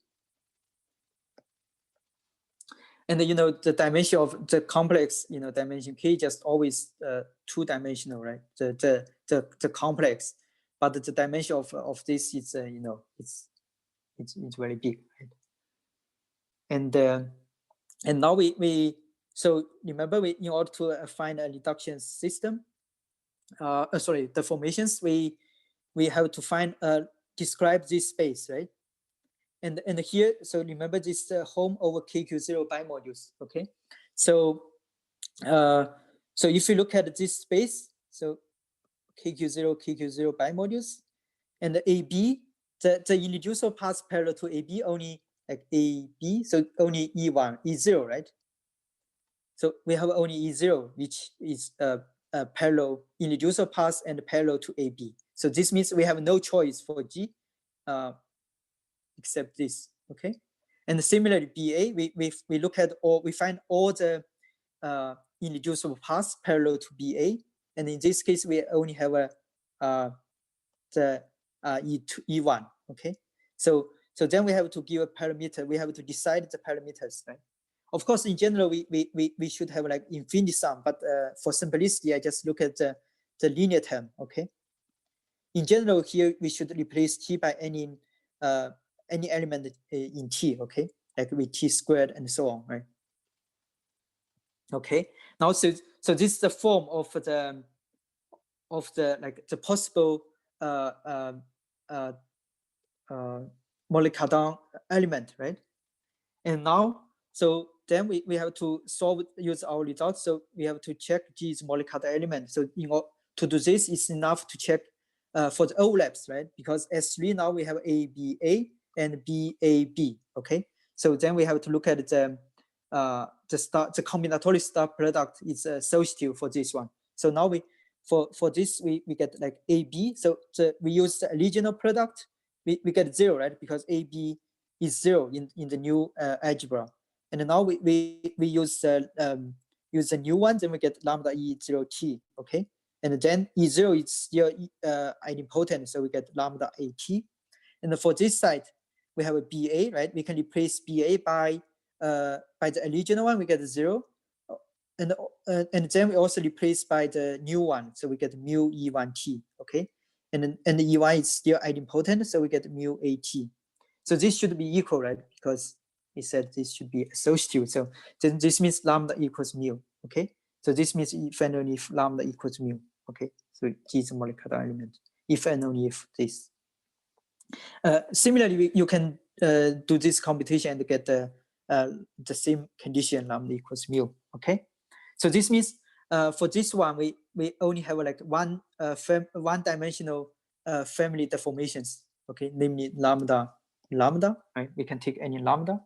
And the dimension of the complex, dimension K, just always 2-dimensional, right? The complex, but the dimension of this is it's very big, right? And now we so remember, in order to find a reduction system, deformations, we have to find describe this space, right? And here, so remember this home over KQ0 bimodules. Okay, so if you look at this space, so KQ0 bimodules, and the AB, the irreducible paths parallel to AB only like AB, so only E1, E0, right? So we have only E0, which is a parallel irreducible path and parallel to AB. So this means we have no choice for G except this. Okay, and similarly BA, we look at we find all the irreducible paths parallel to BA, and in this case we only have the E1. Okay, so then we have to give a parameter. We have to decide the parameters, right? Of course, in general, we should have like infinity sum, but for simplicity, I just look at the linear term. Okay, in general, here we should replace T by any element in T. Okay, like with T squared and so on, right? Okay, now so this is the form of the like the possible Mollet-Cardin element, right? And now, so then we have to use our results. So we have to check G is Mollet-Cardin element. So to do this, it's enough to check for the overlaps, right? Because S3 now we have ABA and BAB. Okay, so then we have to look at the combinatorial star product is associative for this one. So now for this we get like AB. So we use the original product. We get 0, right? Because AB is 0 in the new algebra. And now we use the new one. Then we get lambda E0T. Okay, and then E0 is still idempotent, so we get lambda AT. And for this side, we have a BA, right? We can replace BA by the original one. We get 0, and then we also replace by the new one, so we get mu E1T. Okay, and the E1 is still idempotent, so we get mu AT. So this should be equal, right? Because it said this should be associative. So then this means lambda equals mu. Okay, so this means if and only if lambda equals mu. Okay, so G is a Mollet-Cardin element if and only if this. Similarly, you can do this computation and get the same condition, lambda equals mu. Okay, so this means for this one we only have like one-dimensional family deformations. Okay, namely lambda, right? We can take any lambda,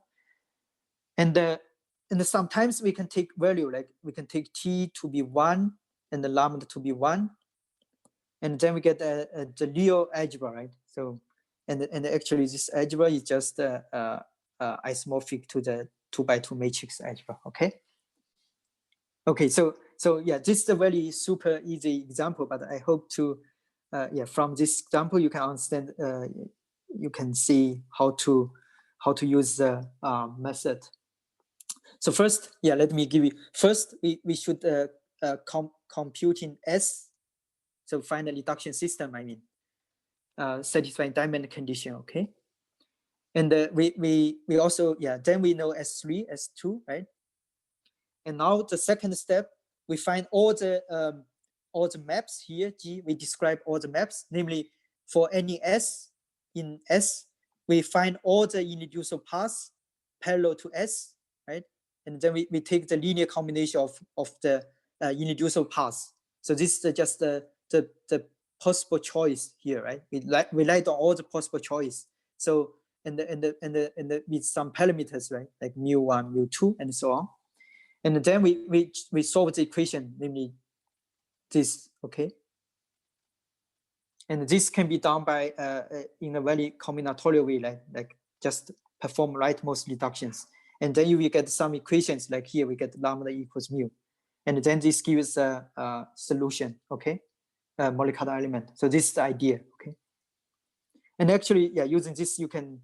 and sometimes we can take value, like we can take T to be 1 and the lambda to be 1, and then we get the real algebra, right? So and actually this algebra is just isomorphic to the 2x2 matrix algebra. Okay, so yeah, this is a very super easy example, but I hope to from this example you can understand, you can see how to use the method. So first, let me give you, first we should compute in S, so find a reduction system, I mean. satisfying diamond condition. Okay, and we also then we know S3, S2, right? And now the second step, we find all the maps here. G, we describe all the maps, namely for any S in S, we find all the irreducible paths parallel to S, right? And then we take the linear combination of the irreducible paths. So this is just the possible choice here, right? We light on all the possible choice. So and with some parameters, right? Like mu1, mu2, and so on. And then we solve the equation, namely this, okay? And this can be done by in a very combinatorial way, like just perform rightmost reductions. And then you will get some equations, like here we get lambda equals mu. And then this gives a solution, okay? Molecular element. So this is the idea, okay? And actually, using this, you can,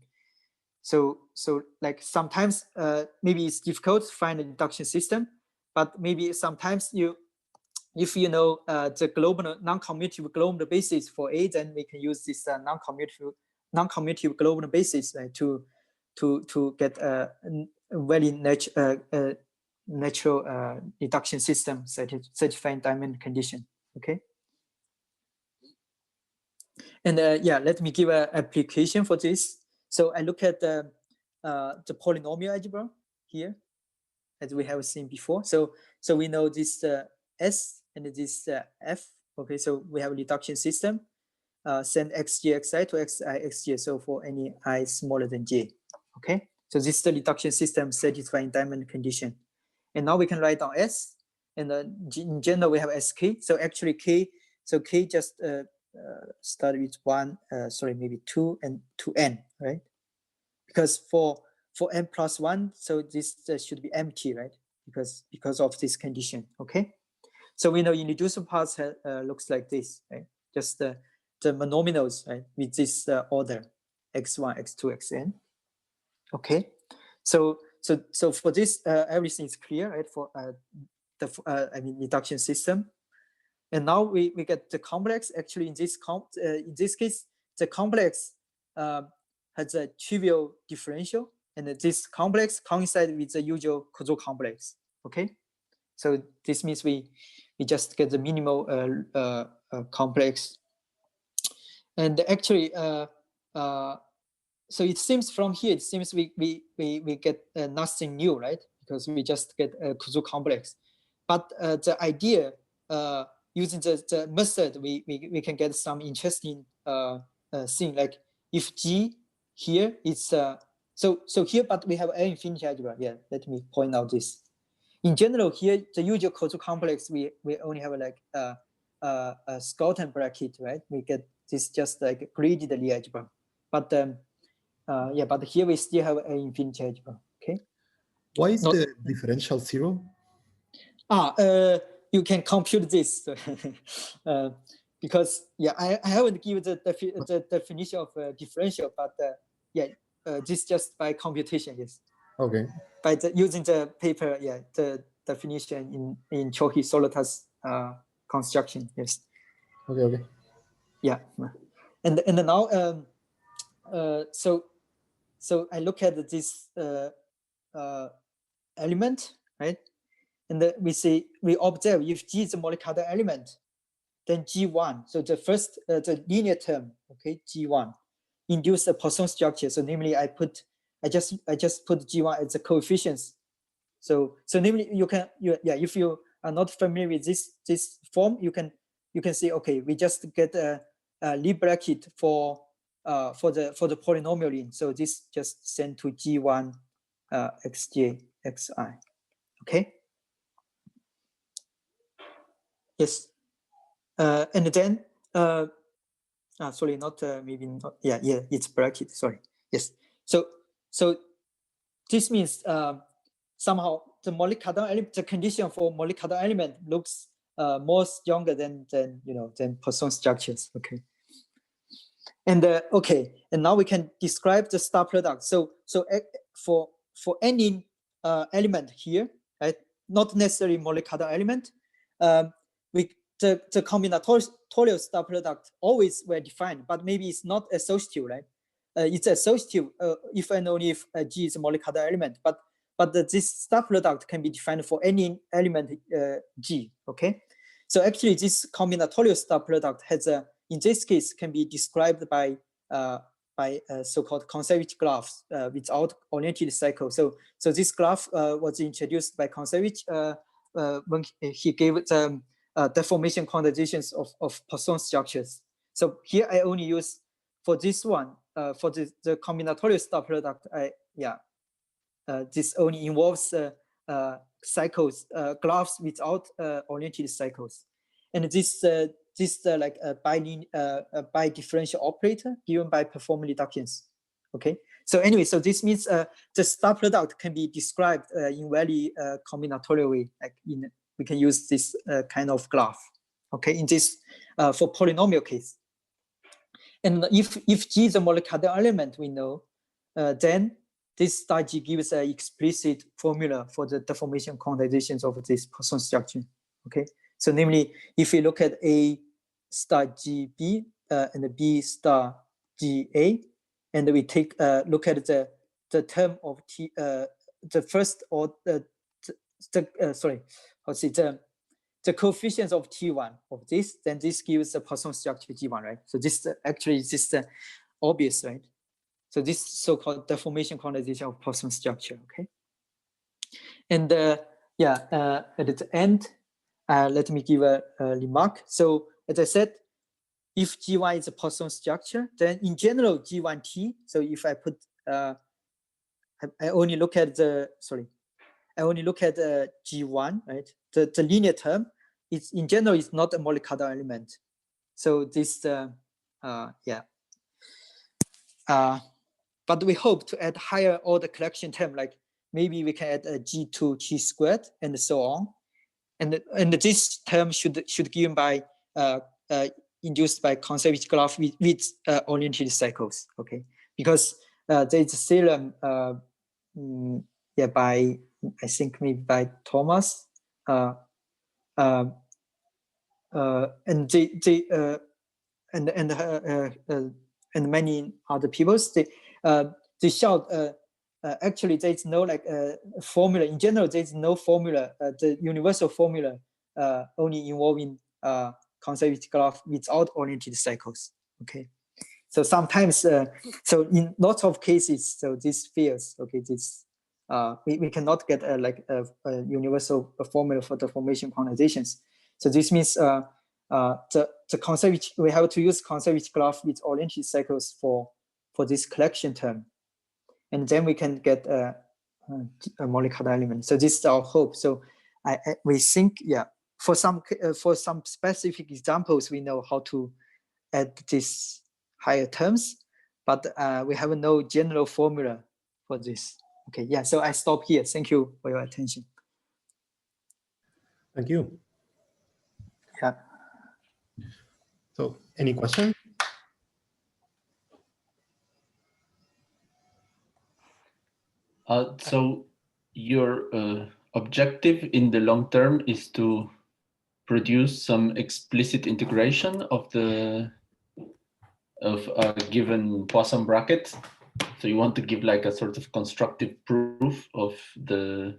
so like sometimes maybe it's difficult to find a reduction system, but maybe sometimes if you know the global non-commutative global basis for A, then we can use this non-commutative global basis, right, to get a very natural reduction system satisfying diamond condition. Okay. And let me give an application for this. So I look at the polynomial algebra here, as we have seen before. So we know this S and this F. Okay, so we have a reduction system. Send xj xi to xi xj. So for any I smaller than j. Okay, so this is the reduction system satisfying diamond condition. And now we can write down S. And in general we have sk. So actually k. So k just start with 1, maybe 2 and to n, right? Because for n plus 1, so this should be empty, right? Because of this condition, okay? So we know irreducible paths looks like this, right? Just the monomials, right? With this order, x1, x2, xn. Okay, so for this, everything is clear, right? For reduction system. And now we get the complex. Actually, in this case, the complex has a trivial differential, and this complex coincides with the usual Kozo complex. Okay, so this means we just get the minimal complex. And actually, so it seems from here, it seems we get nothing new, right? Because we just get a Kozo complex. But the idea using the method, we can get some interesting thing, like if G here is so here, but we have L infinity algebra. Yeah, let me point out this. In general, here the usual Kozo complex we only have like a Skelton bracket, right? We get this just like graded Lie algebra, but but here we still have L infinity algebra. Okay. Why is the differential 0? You can compute this because I haven't given the definition of differential, but this just by computation, yes. Okay. By using the paper, the definition in Chouhy-Solotar's construction, yes. Okay. Yeah, and now so I look at this element, right? And we observe if G is a molecular element, then G1, so the first, the linear term, okay, G1, induce a Poisson structure. So namely, I just put G1 as the coefficients. So namely, if you are not familiar with this form, you can say, okay, we just get a Lie bracket for the polynomial ring. So this just send to G1 xj xi, okay. Yes, and then sorry, not maybe not. Yeah, it's bracket. Sorry. Yes. So this means somehow the molecular element, the condition for molecular element looks more stronger than Poisson structures. Okay. And okay, and now we can describe the star product. So for any element here, right? Not necessarily molecular element. the combinatorial star product always well defined, but maybe it's not associative, right? It's associative if and only if G is a molecular element, but this star product can be defined for any element G. Okay, so actually this combinatorial star product has a, in this case, can be described by so-called conservative graphs without oriented cycle. So this graph was introduced by Conservich when he gave the deformation quantizations of Poisson structures. So here I only use for this one for the combinatorial star product. This only involves cycles, graphs without oriented cycles, and this like a bi-differential operator given by performance reductions. Okay, so anyway, so this means the star product can be described in very combinatorial way. Like we can use this kind of graph. Okay, in this for polynomial case. And if G is a molecular element, we know, then this star G gives an explicit formula for the deformation quantizations of this Poisson structure. Okay, so namely, if we look at A star GB and B star GA, and we take look at the term of T, the first or the coefficients of T1 of this, then this gives the Poisson structure G1, right? So this actually is just obvious, right? So this so-called deformation quantization of Poisson structure, okay? And at the end, let me give a remark. So as I said, if G1 is a Poisson structure, then in general G1T. So if I put, I only look at the G1, right? The linear term is in general is not a molecular element. So this, but we hope to add higher order collection term, like maybe we can add a G2 T squared and so on. And this term should given by induced by conservative graph with oriented cycles. Okay, because there is a theorem by I think maybe by Thomas and many other people. They showed actually there is no like formula in general. There is no formula. The universal formula only involving conservative graph without oriented cycles. Okay, so sometimes so in lots of cases, so this fails. Okay, this we cannot get a universal formula for the deformation quantizations. So this means the conservative, we have to use conservative graph with oriented cycles for this collection term, and then we can get a molecular element. So this is our hope. So we think, yeah, for some specific examples, we know how to add these higher terms, but we have no general formula for this. Okay, yeah, so I stop here. Thank you for your attention. Thank you. Yeah. So any questions? So your objective in the long term is to produce some explicit integration of a given Poisson bracket. So you want to give like a sort of constructive proof of the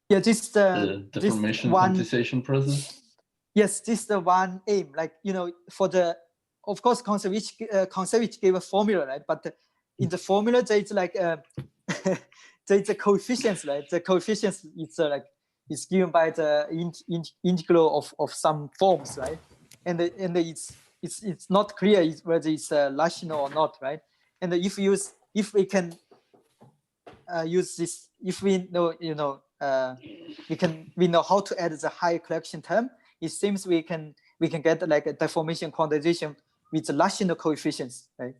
deformation quantization process. Yes, this is the one aim. Like, you know, for the, of course, Conservich gave a formula, right? But in the formula, there's like there's a coefficients, right? The coefficients it's given by the integral of some forms, right? And it's not clear whether it's rational or not, right? And if we can use this, if we know, you know, we know how to add the high collection term, it seems we can get like a deformation quantization with the rational coefficients, right?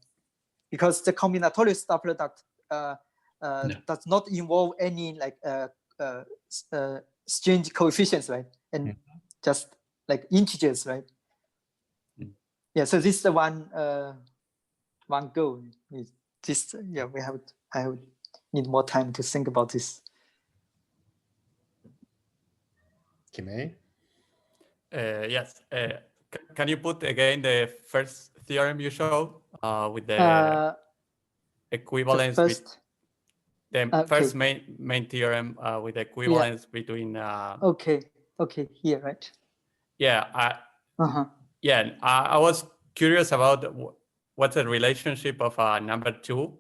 Because the combinatorial star product does not involve any like strange coefficients, right? And just like integers, right? Yeah. So this is the one goal. This, yeah, I need more time to think about this. Kimei? Yes. Can you put again the first theorem you showed with the equivalence? The first, the first main theorem with the equivalence between. Okay. Here, right? Yeah. Yeah. I was curious about what's the relationship of number 2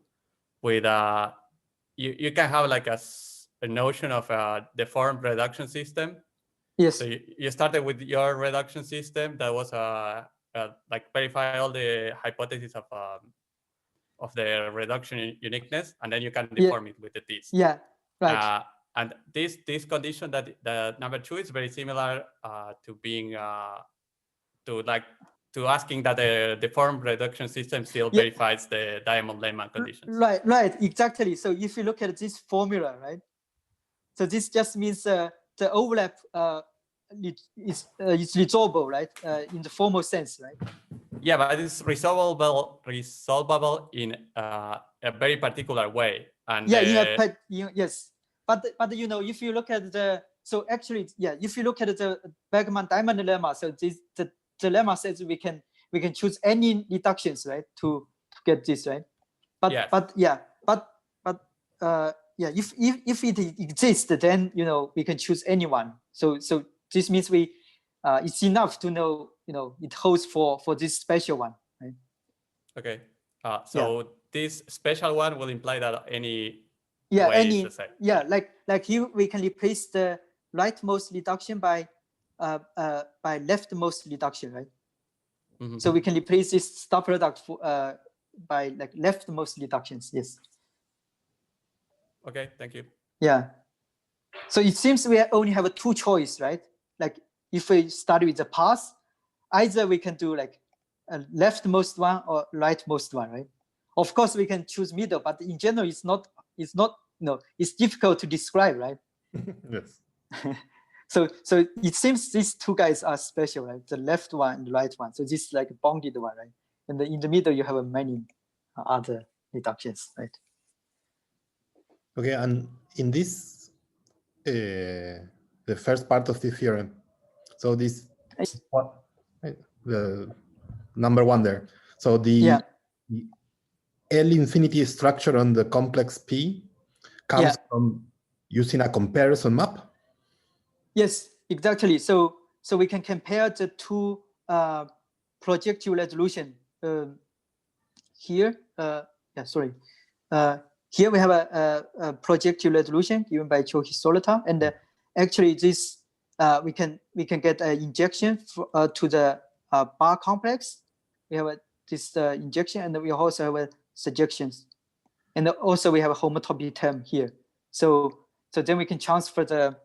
with you can have like a notion of a deformed reduction system. Yes. So you started with your reduction system that was like verify all the hypotheses of the reduction uniqueness, and then you can deform it with the this. Yeah. Right. And this condition that the number 2 is very similar to being to asking that the deformed reduction system still verifies the Diamond-Lemma conditions. Right, exactly. So if you look at this formula, right? So this just means the overlap is resolvable, right? In the formal sense, right? Yeah, but it's resolvable in a very particular way. And yes. But you know, if you look at if you look at the Bergman-Diamond lemma, so the lemma says we can choose any reductions, right, to get this, right? But if it exists, then you know we can choose anyone. So this means it's enough to know, you know, it holds for this special one, right? Okay. So this special one will imply that any like here we can replace the rightmost reduction by leftmost reduction, right? Mm-hmm. So we can replace this star product by like leftmost reductions. Yes. Okay, thank you. Yeah. So it seems we only have 2 choices, right? Like if we start with the path, either we can do like a leftmost one or rightmost one, right? Of course, we can choose middle, but in general, it's difficult to describe, right? Yes. So it seems these 2 guys are special, right? The left one and the right one. So this is like a bounded one, right? And in the middle, you have many other reductions, right? Okay, and in this, the first part of the theorem, so this the number 1 there. So the L infinity structure on the complex P comes from using a comparison map. Yes, exactly. So we can compare the 2 projective resolution here. Here we have a projective resolution given by Chouhy-Solotar, and actually this we can get an injection to the bar complex. We have this injection, and we also have surjections, and also we have a homotopy term here. So then we can transfer the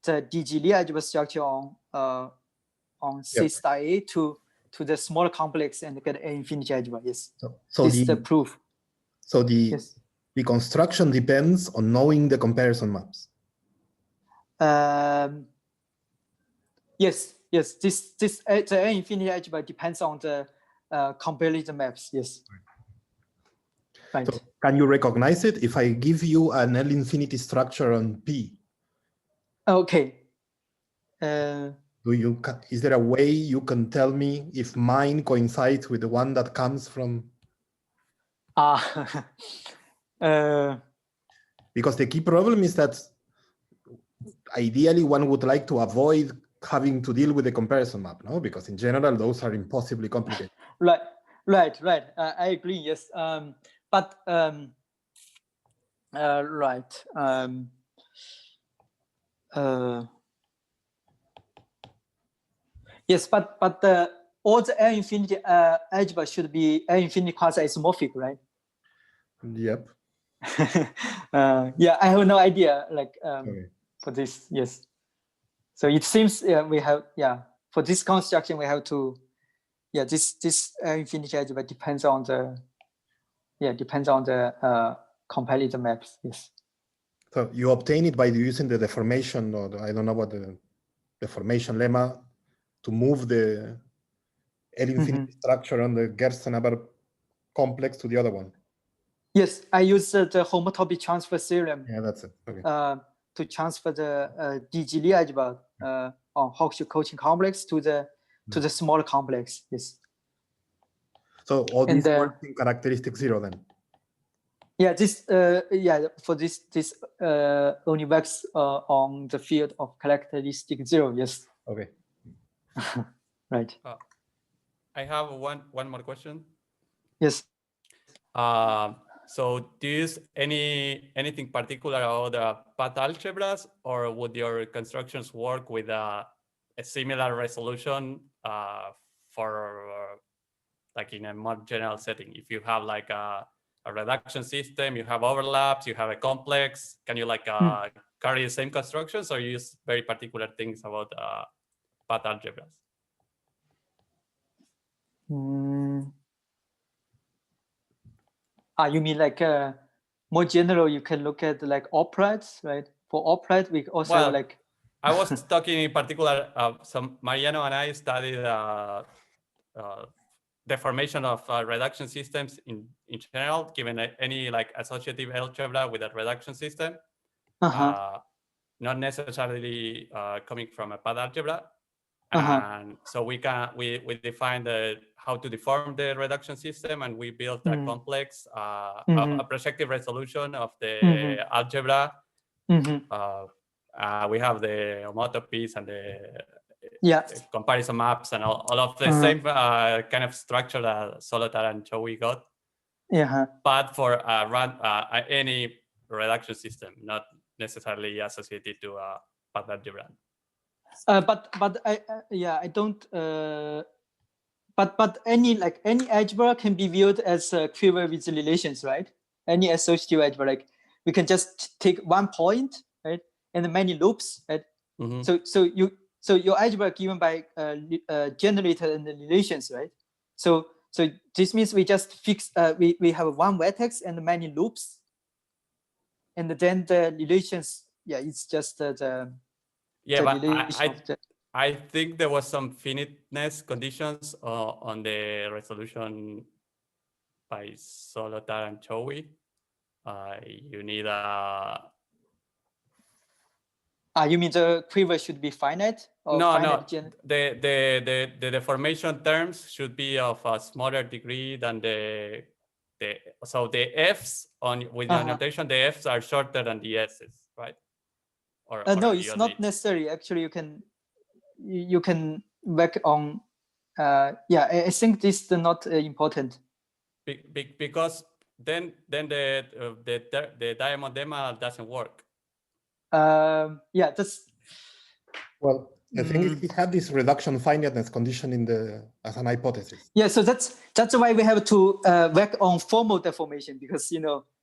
DG Lie algebra structure on C star A to the smaller complex and get A infinity algebra. Yes. So this is the proof. So the construction depends on knowing the comparison maps. Yes. The A infinity algebra depends on the comparison maps. Yes. Right. So can you recognize it if I give you an L infinity structure on P? Okay. Is there a way you can tell me if mine coincides with the one that comes from? Because the key problem is that ideally one would like to avoid having to deal with the comparison map, no? Because in general, those are impossibly complicated. Right. I agree. Yes. Yes, but all the L infinity algebra should be L infinity quasi isomorphic, right? Yep. I have no idea for this. Yes. So it seems we have for this construction we have to this L infinity algebra depends on the comparator maps. Yes. So you obtain it by using the deformation, or I don't know what the deformation lemma, to move the L infinity structure on the Gersten-Haber complex to the other one. Yes, I use the homotopy transfer theorem. Yeah, that's it. Okay. To transfer the DG Lie algebra Hawkesbury-Coaching complex to the smaller complex. Yes. So all these work in characteristic 0 then. Yeah, this for this only works on the field of characteristic 0. Yes. Okay. Right. I have one more question. Yes. So do you use anything particular about path algebras, or would your constructions work with a similar resolution for like in a more general setting? If you have like a reduction system, you have overlaps, you have a complex, can you like carry the same constructions, or use very particular things about path algebras? You mean like more general, you can look at like operas, right? For operas, we also have like... I was talking in particular, Mariano and I studied deformation of reduction systems in general, given any like associative algebra with a reduction system, not necessarily coming from a path algebra. And so we define how to deform the reduction system, and we built a complex, a projective resolution of the algebra. We have the homotopies and the comparison maps and all of the same kind of structure that Solotar and Chouhy got. But for any reduction system, not necessarily associated to a path algebra. But I don't. But any algebra can be viewed as a quiver with relations, right? Any associative algebra, like we can just take one point, right, and many loops, right? So your algebra given by generator and the relations, right? So this means we just fix. We have one vertex and many loops, and then the relations. Yeah, it's just the. Yeah, but I think there was some finiteness conditions on the resolution by Solotar and Chouhy. You need a... you mean the quiver should be finite? Or no, finite the deformation terms should be of a smaller degree than so the F's with the annotation, the F's are shorter than the S's, right? No, it's not necessary. Actually, you can work on. I think this is not important. Because then the diamond lemma doesn't work. That's. Well, the thing is, he had this reduction finiteness condition as an hypothesis. Yeah, so that's why we have to work on formal deformation, because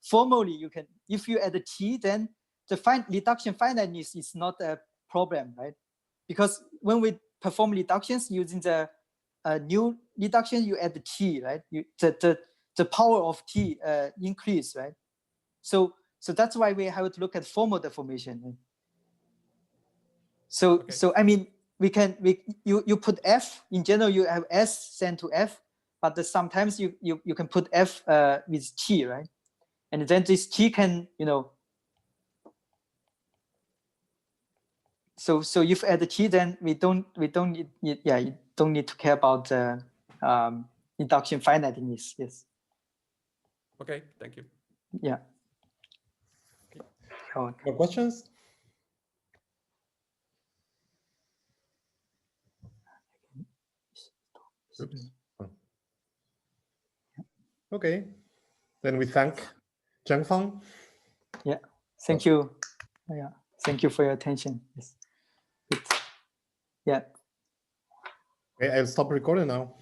formally you can, if you add a t, then the reduction finiteness is not a problem, right? Because when we perform reductions using the new reduction, you add the t, right? The power of t increase, right? So that's why we have to look at formal deformation. Right? So I mean, you put f in general, you have s sent to f, but sometimes you can put f with t, right? And then this t can So if add the t, then we don't need, you don't need to care about the reduction finiteness. Yes. Okay, thank you. Yeah. More questions? Oops. Okay, then we thank Zhengfang. Yeah, thank you. Yeah, thank you for your attention. Yes. Yeah. Okay, I'll stop recording now.